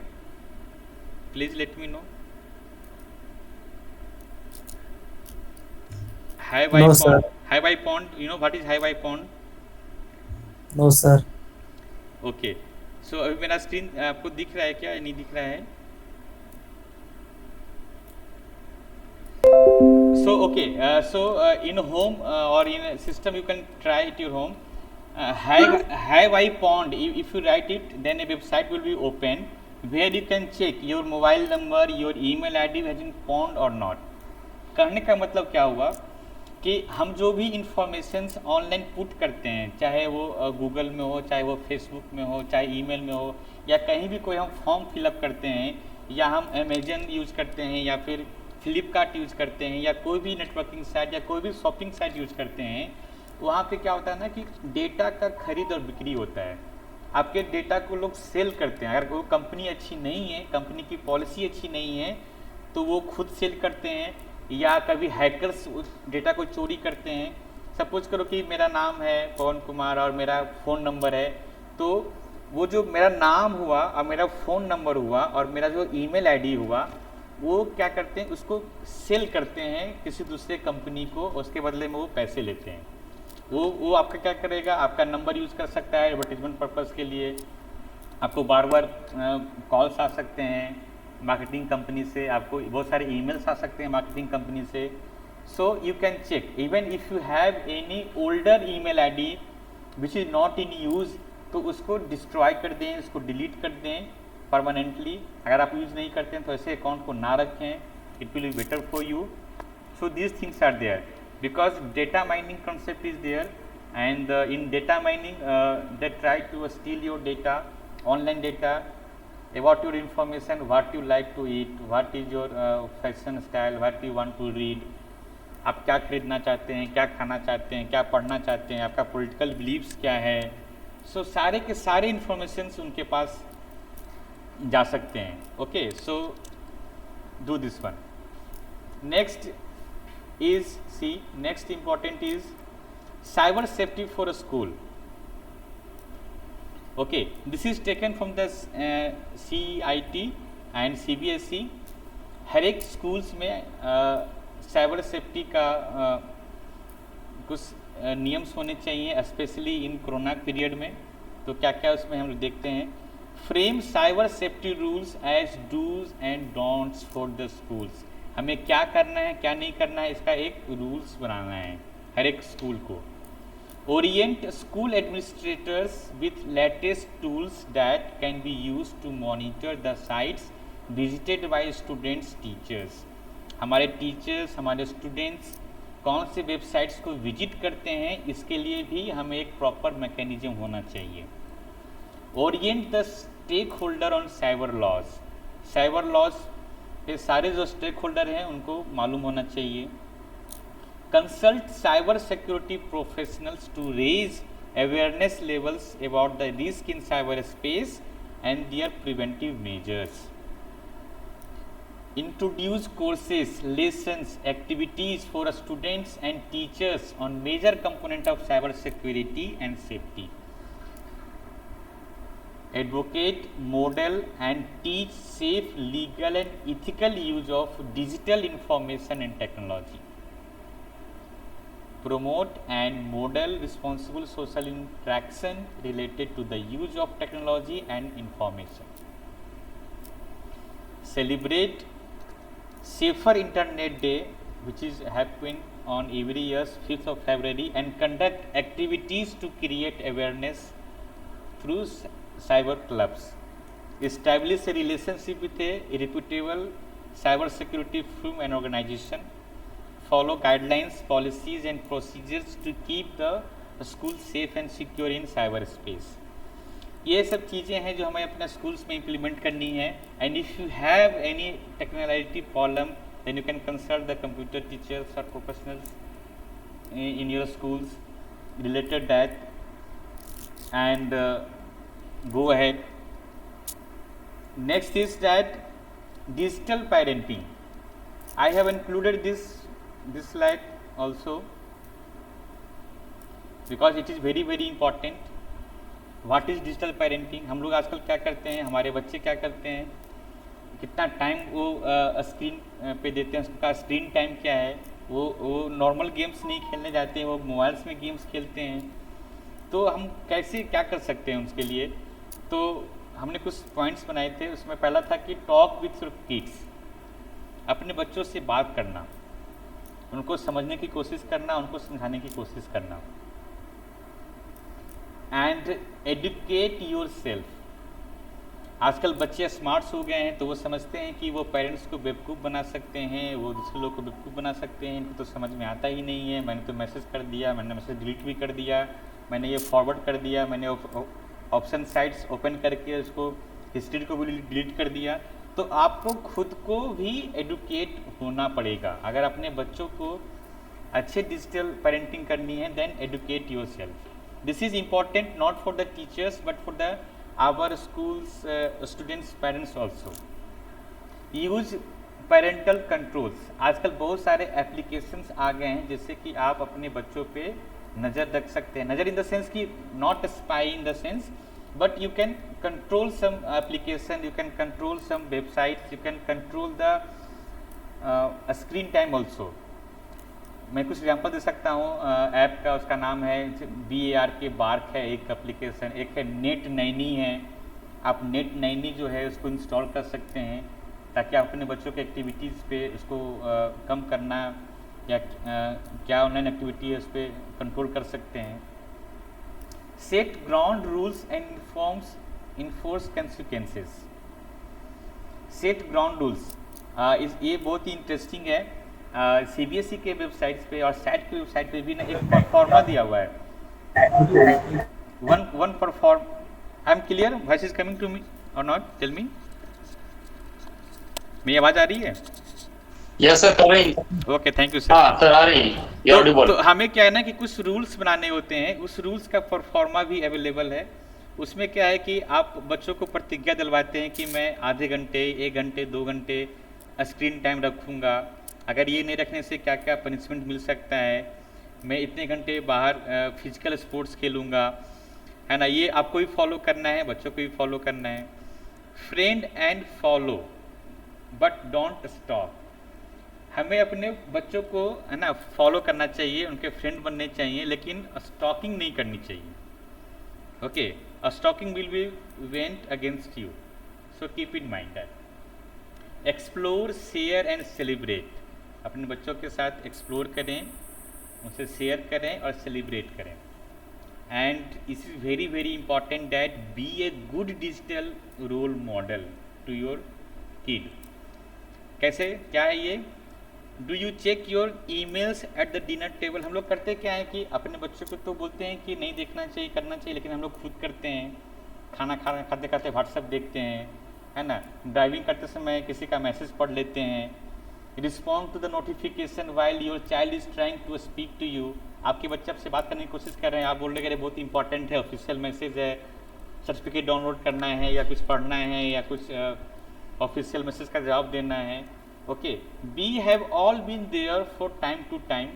[SPEAKER 2] Please let me know.
[SPEAKER 8] No, sir.
[SPEAKER 2] Have I pond? You know what is have I pond?
[SPEAKER 8] No sir.
[SPEAKER 2] Okay, so अभी मेरा स्क्रीन आपको दिख रहा है क्या, नहीं दिख रहा है? So okay, in home or in a system you can try it your home. Have I pond? If you write it, then a website will be open where you can check your mobile number, your email ID has been pond or not. करने का मतलब क्या हुआ कि हम जो भी इंफॉर्मेशंस ऑनलाइन पुट करते हैं, चाहे वो गूगल में हो, चाहे वो फेसबुक में हो, चाहे ईमेल में हो, या कहीं भी कोई हम फॉर्म फिलअप करते हैं, या हम अमेजन यूज़ करते हैं, या फिर फ्लिपकार्ट यूज़ करते हैं, या कोई भी नेटवर्किंग साइट या कोई भी शॉपिंग साइट यूज़ करते हैं, वहाँ पे क्या होता है ना कि डेटा का खरीद और बिक्री होता है. आपके डेटा को लोग सेल करते हैं. अगर कोई कंपनी अच्छी नहीं है, कंपनी की पॉलिसी अच्छी नहीं है, तो वो खुद सेल करते हैं, या कभी हैकर्स उस डेटा को चोरी करते हैं. सपोज करो कि मेरा नाम है पवन कुमार और मेरा फ़ोन नंबर है, तो वो जो मेरा नाम हुआ और मेरा फ़ोन नंबर हुआ और मेरा जो ईमेल आईडी हुआ, वो क्या करते हैं, उसको सेल करते हैं किसी दूसरे कंपनी को, उसके बदले में वो पैसे लेते हैं. वो आपका क्या करेगा, आपका नंबर यूज़ कर सकता है एडवर्टीजमेंट पर्पज़ के लिए. आपको बार बार कॉल्स आ सकते हैं मार्केटिंग कंपनी से, आपको बहुत सारे ईमेल्स आ सकते हैं मार्केटिंग कंपनी से. So you can check even if you have any older email ID which is not in use, तो उसको डिस्ट्रॉय कर दें, उसको डिलीट कर दें परमानेंटली. अगर आप यूज़ नहीं करते हैं तो ऐसे अकाउंट को ना रखें. It will be better for you. So these things are there because data mining concept is there, and in data mining they try to steal your data, online data, about your information, what you like to eat, what is your fashion style, what you want to read, आप क्या खरीदना चाहते हैं, क्या खाना चाहते हैं, क्या पढ़ना चाहते हैं, आपका पॉलिटिकल बिलीव्स क्या है. सो सारे के सारे इंफॉर्मेशंस उनके पास जा सकते हैं. Okay, so do this one. Next is next important is cyber safety for a school. Okay, this is taken from the CIT and CBSE. हर एक स्कूल्स में साइबर सेफ्टी का कुछ नियम्स होने चाहिए, स्पेशली इन कोरोना पीरियड में. तो क्या क्या उसमें हम देखते हैं. Frame cyber safety rules as dos and don'ts for the schools. हमें क्या करना है, क्या नहीं करना है, इसका एक रूल्स बनाना है हर एक स्कूल को. Orient school administrators with latest tools that can be use to monitor the sites visited by students teachers. हमारे टीचर्स, हमारे स्टूडेंट्स कौन से वेबसाइट्स को विजिट करते हैं, इसके लिए भी हमें एक प्रॉपर मैकेनिज्म होना चाहिए. Orient the stakeholder on cyber laws. Cyber laws ये सारे जो स्टेक होल्डर हैं उनको मालूम होना चाहिए. Consult cyber security professionals to raise awareness levels about the risk in cyber space and their preventive measures. Introduce courses, lessons, activities for students and teachers on major component of cyber security and safety. Advocate, model and teach safe, legal and ethical use of digital information and technology. Promote and model responsible social interaction related to the use of technology and information. Celebrate Safer Internet Day, which is happening on every year's 5th of February, and conduct activities to create awareness through cyber clubs. establish a relationship with a reputable cyber security firm and organization, follow guidelines, policies and procedures to keep the school safe and secure in cyber space. ये सब चीज़ें हैं जो हमें अपने स्कूल्स में इम्प्लीमेंट करनी है. And if you have any technology problem then you can consult the computer teachers और professionals in your schools related that, and go ahead. Next is that digital parenting. I have included this slide also because it is very important. What is digital parenting? हम लोग आजकल क्या करते हैं, हमारे बच्चे क्या करते हैं, कितना टाइम वो स्क्रीन पे देते हैं, उसका स्क्रीन टाइम क्या है. वो नॉर्मल गेम्स नहीं खेलने जाते हैं, वो मोबाइल्स में गेम्स खेलते हैं. तो हम कैसे क्या कर सकते हैं उसके लिए. तो हमने कुछ पॉइंट्स बनाए थे. उसमें पहला था कि टॉक विथ योर किड्स, अपने बच्चों से बात करना, उनको समझने की कोशिश करना, उनको समझाने की कोशिश करना. And educate yourself. आजकल बच्चे स्मार्ट्स हो गए हैं तो वो समझते हैं कि वो पेरेंट्स को बेवकूफ़ बना सकते हैं, वो दूसरे लोग को बेवकूफ़ बना सकते हैं. इनको तो समझ में आता ही नहीं है, मैंने तो मैसेज कर दिया, मैंने मैसेज डिलीट भी कर दिया, मैंने ये फॉरवर्ड कर दिया, मैंने ऑप्शन साइट्स ओपन करके उसको हिस्ट्री को भी डिलीट कर दिया. तो आपको खुद को भी एडुकेट होना पड़ेगा. अगर अपने बच्चों को अच्छे डिजिटल पेरेंटिंग करनी है then educate yourself. This is important not for the teachers but for the our schools students parents also. use parental controls. आजकल बहुत सारे एप्लीकेशंस आ गए हैं जिससे कि आप अपने बच्चों पे नज़र रख सकते हैं. नज़र इन द सेंस कि not spy in the sense but you can control some application, you can control some websites, you can control the screen time also. मैं कुछ एग्जांपल दे सकता हूँ. ऐप का उसका नाम है BARK बार्क है एक एप्लीकेशन, एक है नेट नैनी है. आप नेट नैनी जो है उसको इंस्टॉल कर सकते हैं ताकि आप अपने बच्चों के एक्टिविटीज़ पे उसको कम करना या क्या ऑनलाइन एक्टिविटी है उस पर कंट्रोल कर सकते हैं. Set ground rules and enforce consequences. Set ground rules ये बहुत ही इंटरेस्टिंग है. CBSE के वेबसाइट्स पे और सैट के वेबसाइट पे भी ना एक परफॉर्मा दिया हुआ है. One perform. I am clear? Voice is coming to me और नॉट? Tell me. मेरी आवाज़ आ रही है?
[SPEAKER 3] यस सर, आ रही.
[SPEAKER 2] Okay, thank you sir.
[SPEAKER 3] हाँ सर, आ रही.
[SPEAKER 2] तो हमें क्या है ना कि कुछ रूल्स बनाने होते हैं, उस रूल्स का परफॉर्मा भी अवेलेबल है. उसमें क्या है कि आप बच्चों को प्रतिज्ञा दिलवाते हैं कि मैं आधे घंटे, 1 घंटे, 2 घंटे स्क्रीन टाइम रखूँगा. अगर ये नहीं रखने से क्या क्या पनिशमेंट मिल सकता है, मैं इतने घंटे बाहर फिजिकल स्पोर्ट्स खेलूँगा, है ना. ये आपको भी फॉलो करना है, बच्चों को भी फॉलो करना है. Friend and follow but don't stop. हमें अपने बच्चों को है ना फॉलो करना चाहिए, उनके फ्रेंड बनने चाहिए, लेकिन स्टॉकिंग नहीं करनी चाहिए. Okay, stalking will be went against you, so keep in mind that. Explore, share and celebrate. अपने बच्चों के साथ एक्सप्लोर करें, उनसे शेयर करें और सेलिब्रेट करें. And it is very important that be a good digital role model to your kid. कैसे, क्या है ये? Do you check your emails at the dinner table. हम लोग करते क्या है कि अपने बच्चों को तो बोलते हैं कि नहीं देखना चाहिए, करना चाहिए, लेकिन हम लोग खुद करते हैं. खाना खाते खाते व्हाट्सएप देखते हैं, है ना. ड्राइविंग करते समय किसी का मैसेज पढ़ लेते हैं. Respond to the notification while your child is trying to speak to you. आपके बच्चे आपसे बात करने की कोशिश कर रहे हैं, आप बोल रहे हैं बहुत इंपॉर्टेंट है, ऑफिशियल मैसेज है, सर्टिफिकेट डाउनलोड करना है या कुछ पढ़ना है या कुछ ऑफिशियल मैसेज का जवाब देना है. Okay, we have all been there for time to time,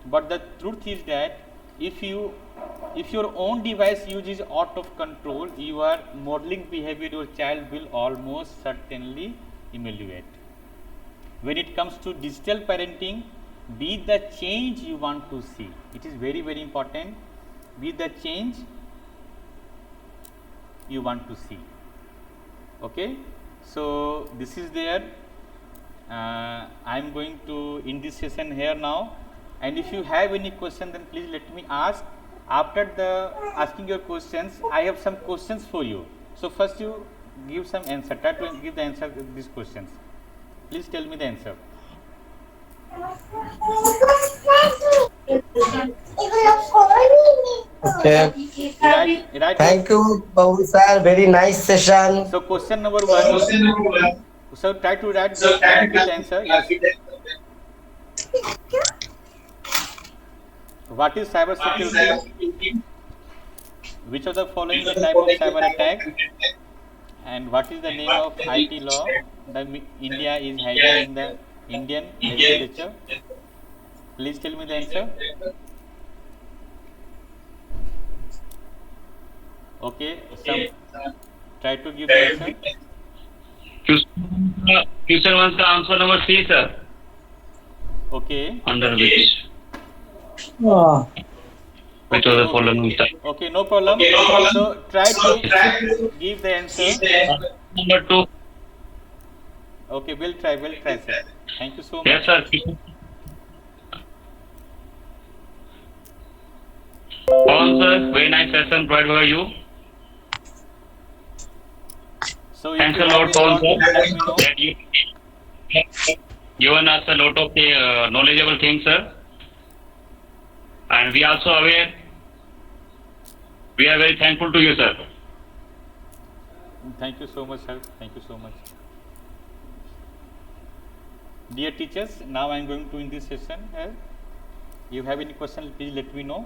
[SPEAKER 2] but the truth is that if your own device use is out of control, your modeling behavior your child will almost certainly emulate. When it comes to digital parenting, be the change you want to see. It is very important. Be the change you want to see. Okay, so this is there. I am going to end this session here now, and if you have any question then please let me ask. After the asking your questions, I have some questions for you. So first you give some answer. Try to give the answer to these questions. Please tell me the answer.
[SPEAKER 9] Okay.
[SPEAKER 2] Right.
[SPEAKER 9] Thank you, Babu sir. Very nice session.
[SPEAKER 2] So question number 1. So try to write the answer. Yes. What is cyber security? Which of the following is the type of cyber attack? And what is the name of IT law that India is having in the Indian legislature? Please tell me the answer. Okay, some try to give the answer.
[SPEAKER 10] Question wants the answer number 3, sir.
[SPEAKER 2] Okay.
[SPEAKER 10] Under which? Which was the following?
[SPEAKER 2] Okay, no problem. So try to give the answer.
[SPEAKER 10] Number 2.
[SPEAKER 2] Okay, we'll try, sir. Thank you so much.
[SPEAKER 10] Yes, sir. Sir, very nice session provided by you.
[SPEAKER 2] So
[SPEAKER 10] Thanks a lot, Paul, sir, that you given us a lot of knowledgeable things, sir. And we also aware. We are very thankful to you, sir.
[SPEAKER 2] Thank you so much, sir. Thank you so much. Dear teachers, now I am going to end this session. You have any question, please let me know.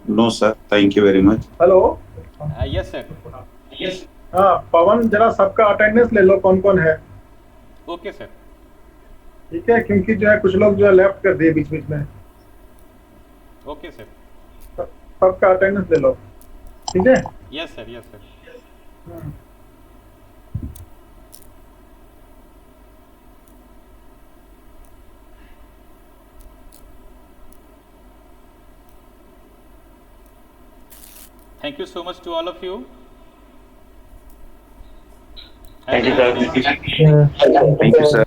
[SPEAKER 5] No, sir. Thank you very much.
[SPEAKER 1] Hello
[SPEAKER 2] Yes, sir. Yes.
[SPEAKER 1] हाँ पवन जरा सबका अटेंडेंस ले लो कौन कौन है
[SPEAKER 2] Okay, sir.
[SPEAKER 1] ठीक है क्योंकि जो है कुछ लोग जो है लेफ्ट कर दिए बीच बीच में
[SPEAKER 2] Okay, sir.
[SPEAKER 1] सबका अटेंडेंस ले लो ठीक है
[SPEAKER 2] Yes, sir. Yes, sir. Thank you so much to all of you.
[SPEAKER 10] Thank you, sir.
[SPEAKER 5] Thank you, sir.